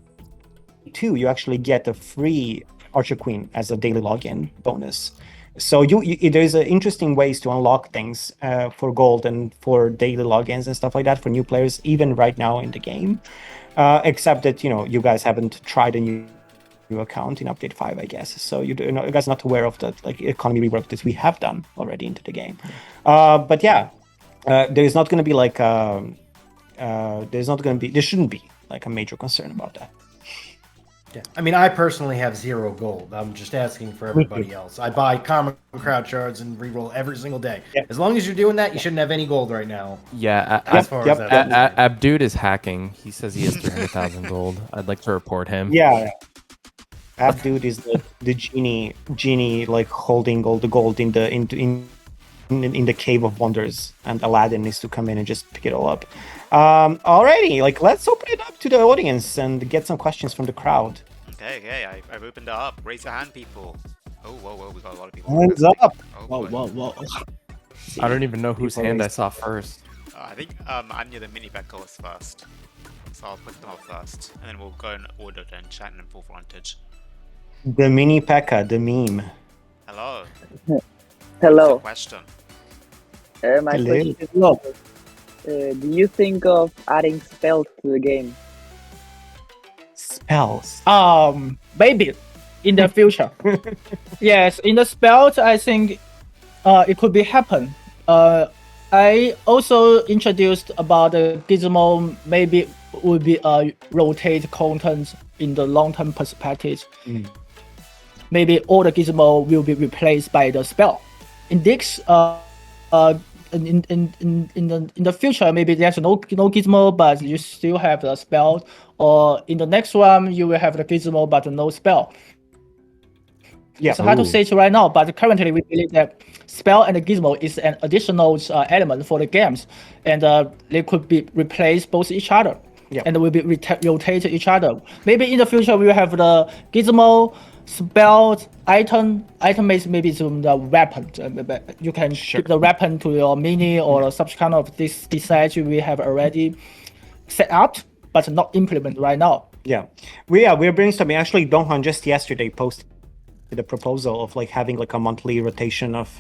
2, you actually get a free Archer Queen as a daily login bonus. So there's interesting ways to unlock things for gold and for daily logins and stuff like that for new players, even right now in the game. Except that you guys haven't tried a new account in update 5, I guess. So you guys are not aware of the economy rework that we have done already into the game. But yeah, there's not going to be there shouldn't be a major concern about that. Yeah. I mean, I personally have 0 gold. I'm just asking for everybody else. I buy common crowd shards and reroll every single day. Yep. As long as you're doing that, you shouldn't have any gold right now. Yeah, Abdude is hacking. He says he has 300,000 gold. I'd like to report him. Yeah. Abdude is the genie holding all the gold in the Cave of Wonders, and Aladdin needs to come in and just pick it all up. Alrighty, let's open it up to the audience and get some questions from the crowd. Okay, I've opened it up. Raise your hand, people. Oh, whoa, we got a lot of people. Hands up! Oh, Whoa. I don't even know whose hand I saw first. I think Anya the mini Becca was first. So I'll put them up first. And then we'll go in order then, chat and full frontage. The mini P.E.K.K.A, the meme. Hello. Hello. What's your question? My question is, do you think of adding spells to the game? Spells. Maybe in the future. Yes, in the spells, I think it could be happen. I also introduced about the Gizmo maybe would be rotate content in the long-term perspective. Maybe all the Gizmo will be replaced by the spell. In this, in the future, maybe there's no Gizmo, but you still have the spell. Or in the next one, you will have the Gizmo, but no spell. Yeah. It's hard to say right now, but currently we believe that spell and Gizmo is an additional element for the games, and they could be replaced both each other, and will be rotate each other. Maybe in the future we will have the Gizmo, spell, item is maybe the weapon. You can ship the weapon to your mini or such kind of this design we have already set up, but not implement right now. Yeah, we're brainstorming. Actually, Donghan just yesterday posted the proposal of having a monthly rotation of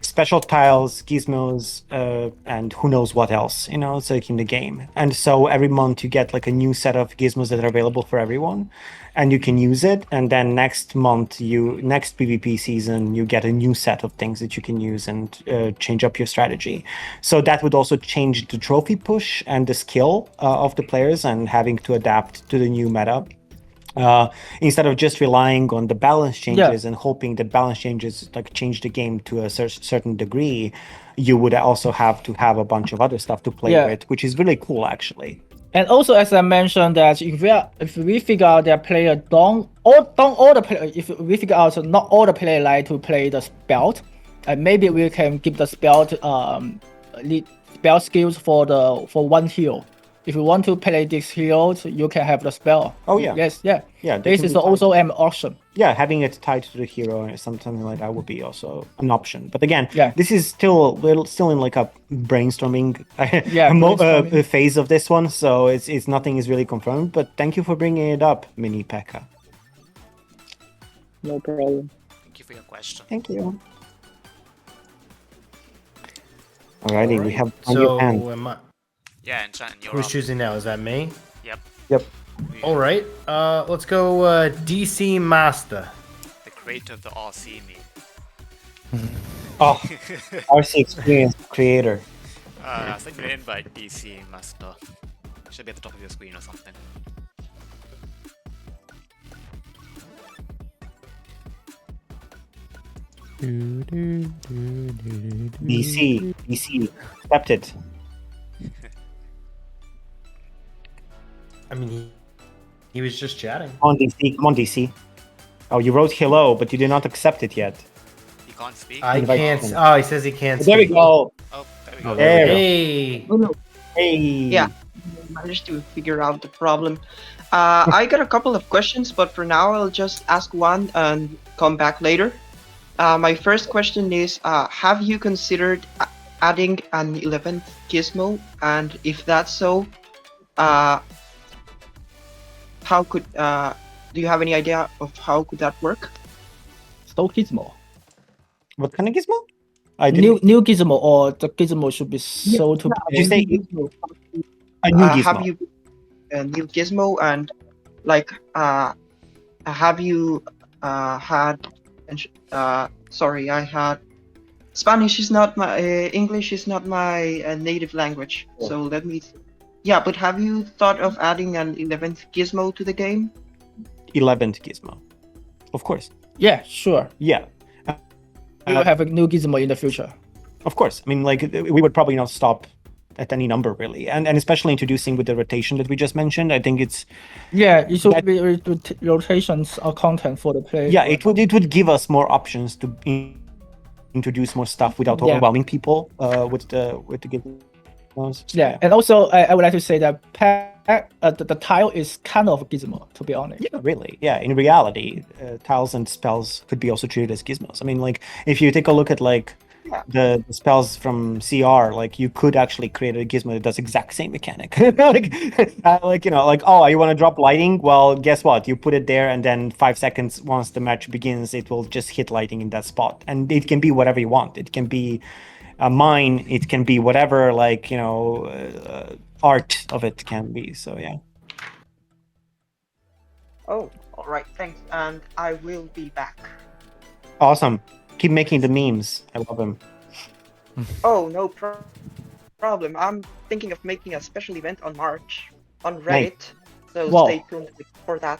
special tiles, gizmos, and who knows what else, in the game. And so every month you get a new set of gizmos that are available for everyone, and you can use it. And then next PvP season, you get a new set of things that you can use and change up your strategy. So that would also change the trophy push and the skill of the players and having to adapt to the new meta. Instead of just relying on the balance changes and hoping that balance changes change the game to a certain degree, you would also have to have a bunch of other stuff to play with, which is really cool actually. And also, as I mentioned, that if we figure out that player if we figure out not all the player like to play the spell, maybe we can give the spell skills for one hero. if you want to play this hero, you can have the spell. Oh, yeah. Yes, yeah. Yeah, they This can is be tied. also an option. Yeah, having it tied to the hero or something like that would be also an option. But again, Yeah. this is still still in like a brainstorming, brainstorming. phase of this one, so it's nothing is really confirmed. But thank you for bringing it up, Mini Pekka. No problem. Thank you for your question. Thank you. Alrighty, we Alright, have so hand. am I, Yeah, and Shannon, you're who's up. choosing now? Is that me? Yep. Yep. All right. Let's go DC Master. The creator of the RC meme. Oh, RC Experience Creator. I sent you an invite, DC Master. Should be at the top of your screen or something. DC, accept it. I mean, he was just chatting. Come on, DC. Oh, you wrote hello, but you did not accept it yet. You can't speak? I Invite can't. him. Oh, he says he can't. There we speak. go. Oh, there we go. There we go. Hey. Oh no. Hey. Yeah, managed to figure out the problem. I got a couple of questions, but for now I'll just ask one and come back later. My first question is, have you considered adding an 11th Gizmo? And if that's so, how could, do you have any idea of how could that work? So Gizmo. What kind of gizmo? I didn't. New Gizmo, or the Gizmo should be sold to. Did you say a new gizmo? Have you a new Gizmo, and like have you had sorry, I had Spanish is not my English is not my native language, so let me yeah, but have you thought of adding an 11th Gizmo to the game? 11th gizmo, of course. Yeah, sure. Yeah, We will have a new Gizmo in the future. of course. I mean, like we would probably not stop at any number really, and especially introducing with the rotation that we just mentioned. I think it's Yeah, it should That- be rotations or content for the player. yeah, it would give us more options to introduce more stuff without Yeah. overwhelming people with the gizmos. So, Yeah, and also I would like to say that the tile is kind of a Gizmo, to be honest. Yeah, really. Yeah, in reality, tiles and spells could be also treated as gizmos. I mean, like, if you take a look at, like, the spells from CR, like, you could actually create a gizmo that does exact same mechanic. like, you know, like, oh, you want to drop lighting? Well, guess what? You put it there, and then 5 seconds, once the match begins, it will just hit lighting in that spot. And it can be whatever you want. It can be a mine. It can be whatever, like, you know, art of it can be. So, yeah. Oh, all right, thanks, and I will be back. Awesome. Keep making the memes. I love them. Oh, no problem. I'm thinking of making a special event on March on Reddit, so Wow. stay tuned for that.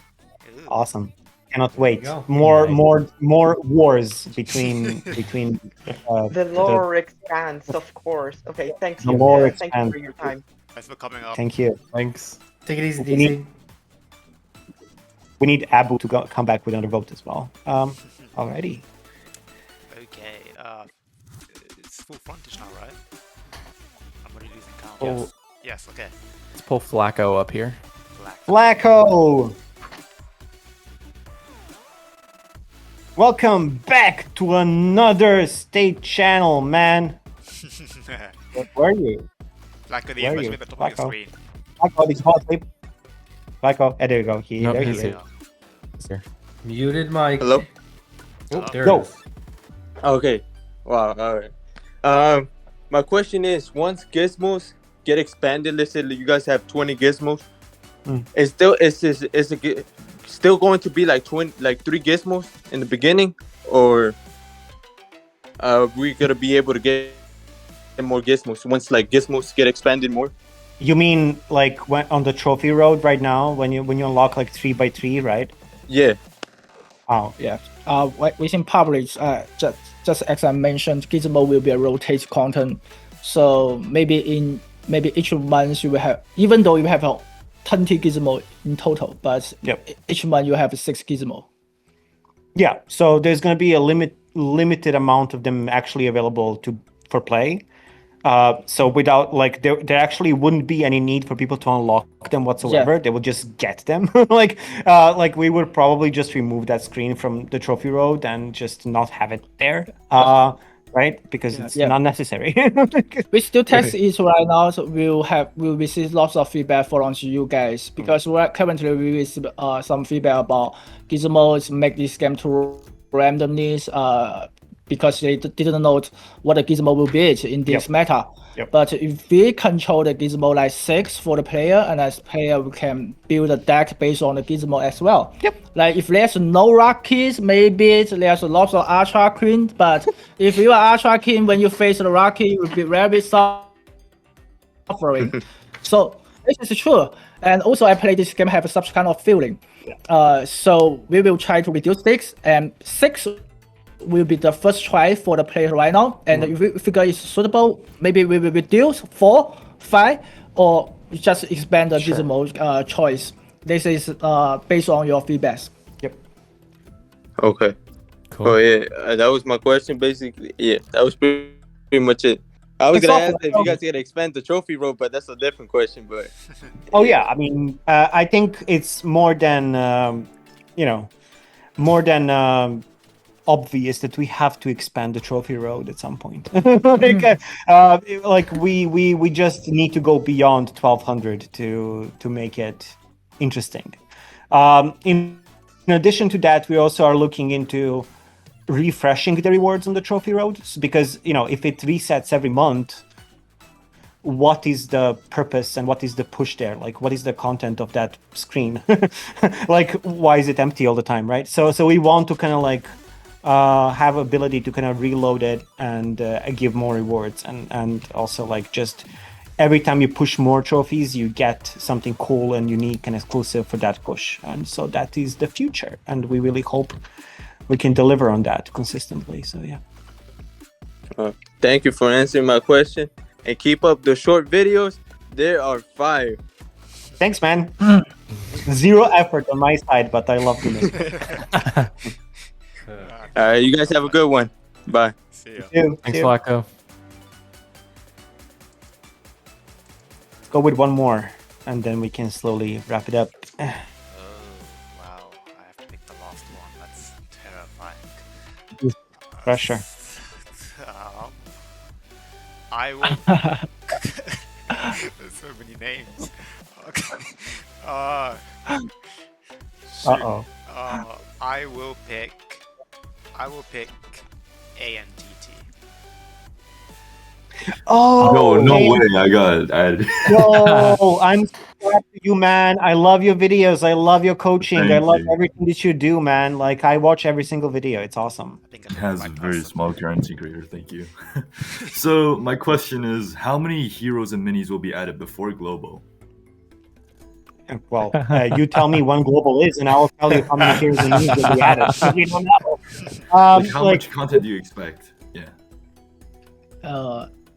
Ooh. Awesome. Cannot wait. go. More Nice. more wars between The lore expands, of course. Okay, thanks. The you. lore Thank you expands. for your time. Thanks for coming up. Thank you. Thanks. Take it easy, We need- DC. We need Abu to come back with another vote as well. Alrighty. Okay, it's full frontage now, right? I'm already losing count. Oh. Yes, okay. Let's pull Flacco up here. Black. Flacco! Welcome back to another state channel, man. Where are you? Black, the Where are image you? at the top of Flacco. your screen. Flacco, did you fall asleep? Flacco, there you go. Nope, There he's he here. is. He's here. Muted mic. Hello? Oh, there Go. it is. Okay. Wow, alright. My question is, once gizmos get expanded, let's say you guys have 20 gizmos, is it still going to be like 3 gizmos in the beginning, or are we gonna be able to get more gizmos once like gizmos get expanded more? You mean like when on the trophy road right now when you unlock like 3x3, right? Yeah. Oh, Yeah. Within public, just as I mentioned, Gizmo will be a rotate content. So maybe each month you will have, even though you have 20 Gizmo in total, but Yep. each month you have 6 Gizmo. yeah. So there's going to be a limited amount of them actually available for play. So without like there actually wouldn't be any need for people to unlock them whatsoever. Yeah. They would just get them. Like we would probably just remove that screen from the trophy road and just not have it there. Right? Because it's Yeah. not necessary. We still test it right now, so we'll receive lots of feedback from you guys because currently we receive some feedback about Gizmos make this game to randomness because they didn't know what the Gizmo will be in this meta. Yep. But if we control the Gizmo like 6 for the player, and as player we can build a deck based on the Gizmo as well. Yep. Like if there's no Rockies, maybe there's lots of Ultra Queen, but if you are Ultra King when you face the Rocky, you will be very suffering. So this is true. And also I play this game have such kind of feeling. So we will try to reduce 6, and 6 will be the first try for the player right now. And if we figure it's suitable, maybe we will reduce 4, 5, or just expand the Gizmo choice. This is based on your feedbacks. Yep. Okay. Cool. Oh yeah, that was my question basically. Yeah, that was pretty much it. I was gonna ask if you guys gonna expand the trophy road, but that's a different question. But Oh yeah, I mean, I think it's more than obvious that we have to expand the trophy road at some point. Like we just need to go beyond 1200 to make it interesting. In addition to that, we also are looking into refreshing the rewards on the trophy road, because if it resets every month, what is the purpose and what is the push there? Like, what is the content of that screen? Like, why is it empty all the time, right? So we want to kind of like have ability to kind of reload it and give more rewards, and also like just every time you push more trophies, you get something cool and unique and exclusive for that push. And so that is the future, and we really hope we can deliver on that consistently. So yeah. thank you for answering my question, and keep up the short videos. They are fire. Thanks, man. Zero effort on my side, but I love doing it. All right, you guys have a good one. Bye. See ya. Thanks, Flacco. Let's go with one more, and then we can slowly wrap it up. Oh, wow. I have to pick the last one. That's terrifying. Pressure. I will... There's so many names. Okay. Shoot. Uh-oh. I will pick ANTT. Oh No man. way! I got added. Yo, I'm so proud of you, man. I love your videos. I love your coaching. I Thank love you. everything that you do, man. Like, I watch every single video. It's awesome. I think It has a very small currency creator. Thank you. So my question is, how many heroes and minis will be added before global? Well, you tell me when global is, and I'll tell you how many heroes and minis will be added. We don't know. Like, how much content do you expect? Yeah.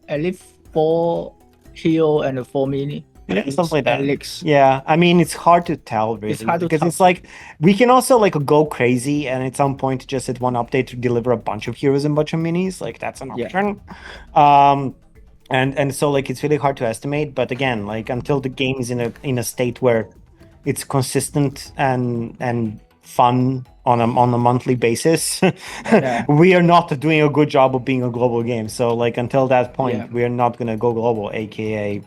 At least 4 hero and 4 mini. Yeah, something like that. Alex. Yeah, I mean, it's hard to tell, really, It's hard to because tell. it's like we can also like go crazy, and at some point, just at one update, to deliver a bunch of heroes and a bunch of minis. Like, that's an Yeah. option. And so like it's really hard to estimate. But again, like until the game is in a state where it's consistent and fun on a monthly basis, Yeah. we are not doing a good job of being a global game. So like until that point, Yeah. we are not gonna go global, aka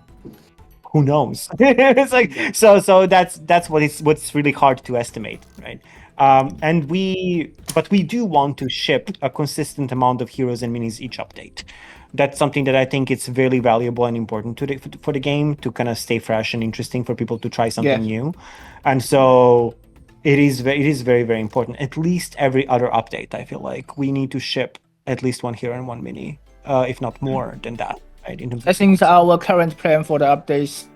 who knows? It's like so that's what's really hard to estimate, right? But we do want to ship a consistent amount of heroes and minis each update. That's something that I think it's really valuable and important for the game to kind of stay fresh and interesting for people to try something new. And so it is very, very important. At least every other update, I feel like we need to ship at least one hero and one mini, if not more than that. Right? I think our current plan for the updates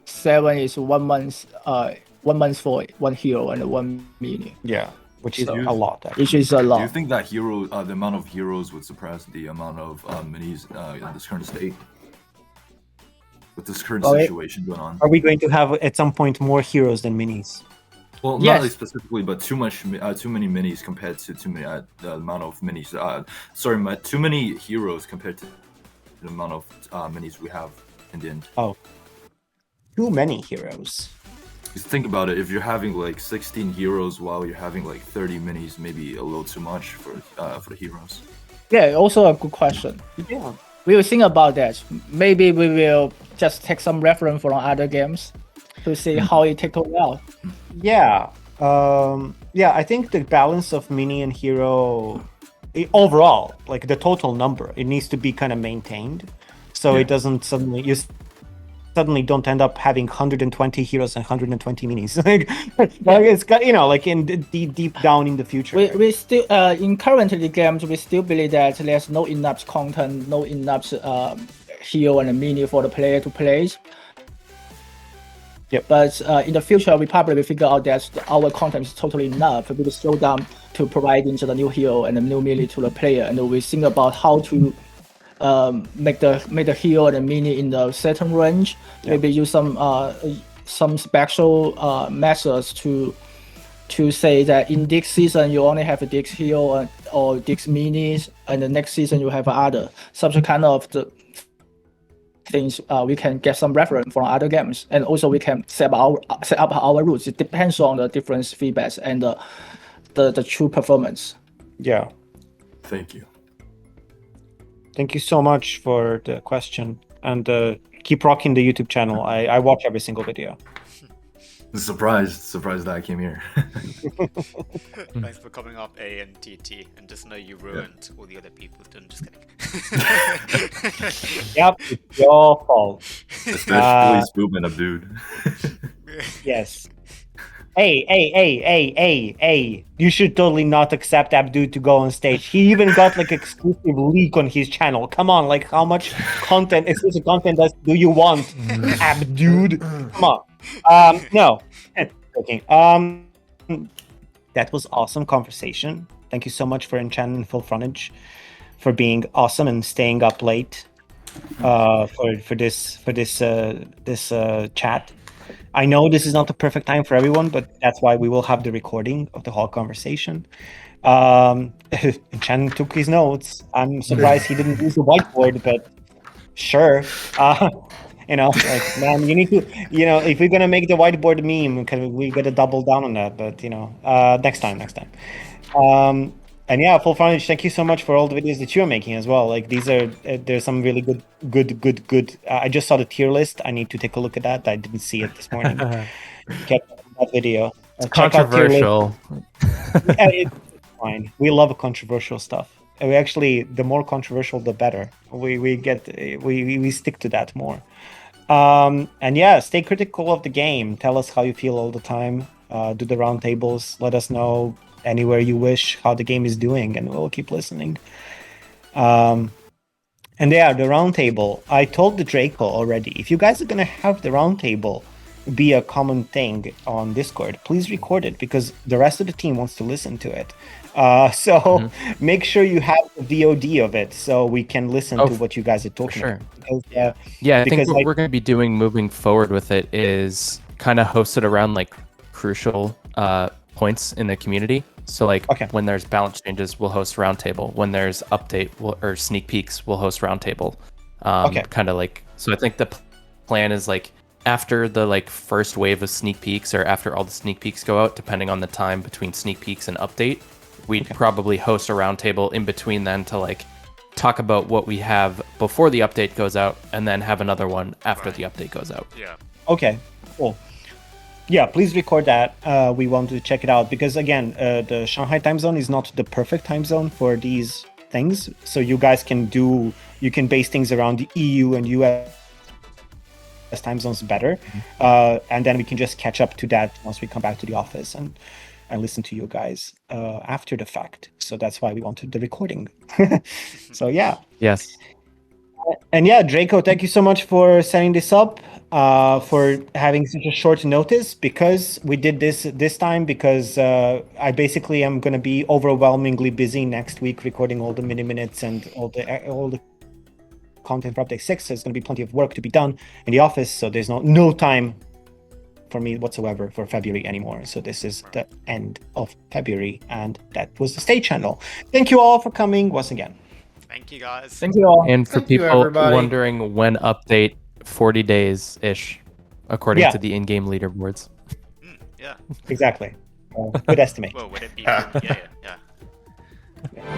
7 is 1 month. 1 month for 1 hero and 1 mini. Yeah, which is So- a lot. Actually. Which is a Do you lot. think that the amount of heroes would surpass the amount of minis in this current state? With this current Oh, situation going on? Are we going to have at some point more heroes than minis? Well, not Yes. like specifically, but too many minis compared to too many the amount of minis. Too many heroes compared to amount of minis we have in the end. Oh, too many heroes. Just think about it. If you're having like 16 heroes while you're having like 30 minis, maybe a little too much for the heroes. Yeah, also a good question. Yeah. We will think about that. Maybe we will just take some reference from other games to see how it take well. Yeah. Yeah, I think the balance of mini and hero overall, like the total number, it needs to be kind of maintained. So it doesn't suddenly suddenly don't end up having 120 heroes and 120 minis. Like it's got, like in deep down in the future. We still in currently games we still believe that there's no enough content, no enough hero and mini for the player to play. Yep. But in the future, we probably will figure out that our content is totally enough. We will slow down to providing the new hero and the new mini to the player, and we think about how to make the hero and the mini in the certain range. Maybe use some special methods to say that in this season you only have this hero or this minis, and the next season you have other. Such a kind of the things we can get some reference from other games, and also we can set up our rules. It depends on the different feedbacks and the true performance. Yeah. Thank you. Thank you so much for the question, and keep rocking the YouTube channel. I watch every single video. Surprised that I came here. Thanks for coming up, A and TT, and just know you ruined all the other people. I'm just kidding. Yep, it's your fault. Especially Spoop and Abdude. Yes. Hey, you should totally not accept Abdude to go on stage. He even got like exclusive leak on his channel. Come on, like how much exclusive content do you want, Abdude? Come on. No. Okay. That was awesome conversation. Thank you so much for Enchantment Full Frontage, for being awesome and staying up late for this chat. I know this is not the perfect time for everyone, but that's why we will have the recording of the whole conversation. Enchantment took his notes. I'm surprised he didn't use the whiteboard, but sure. Like, man, you need to, if we're gonna make the whiteboard meme, we gotta double down on that. But next time. And yeah, Full Frontage, thank you so much for all the videos that you're making as well. Like these are, there's some really good. I just saw the tier list. I need to take a look at that. I didn't see it this morning. Check out that video. Controversial. It's fine. We love controversial stuff. We actually, the more controversial, the better. We stick to that more. And yeah, stay critical of the game. Tell us how you feel all the time. Do the roundtables. Let us know anywhere you wish how the game is doing, and we'll keep listening. And yeah, the roundtable. I told the Draco already. If you guys are gonna have the roundtable be a common thing on Discord, please record it, because the rest of the team wants to listen to it. So make sure you have the VOD of it so we can listen to what you guys are talking about. Because, I think what we're going to be doing moving forward with it is kind of hosted around like crucial points in the community. So like when there's balance changes, we'll host roundtable. When there's update or sneak peeks, we'll host roundtable. Kind of like, so I think the plan is like after the like first wave of sneak peeks, or after all the sneak peeks go out, depending on the time between sneak peeks and update, we'd probably host a roundtable in between then to like talk about what we have before the update goes out, and then have another one after the update goes out. Yeah. Okay, cool. Yeah, please record that. We want to check it out, because again, the Shanghai time zone is not the perfect time zone for these things. So you guys you can base things around the EU and US time zones better. And then we can just catch up to that once we come back to the office and listen to you guys after the fact. So that's why we wanted the recording. So yeah. Yes. And yeah, Draco, thank you so much for setting this up, for having such a short notice, because we did this time because I basically am going to be overwhelmingly busy next week recording all the mini minutes and all the content for update 6. There's going to be plenty of work to be done in the office, so there's no time for me whatsoever for February anymore. So this is the end of February, and that was the stage channel. Thank you all for coming once again. Thank you, guys. Thank you all. And for Thank you, people everybody. wondering when update, 40 days ish, according Yeah. to the in-game leaderboards. Yeah. Exactly. Good estimate. Well, would it be? Yeah. Yeah.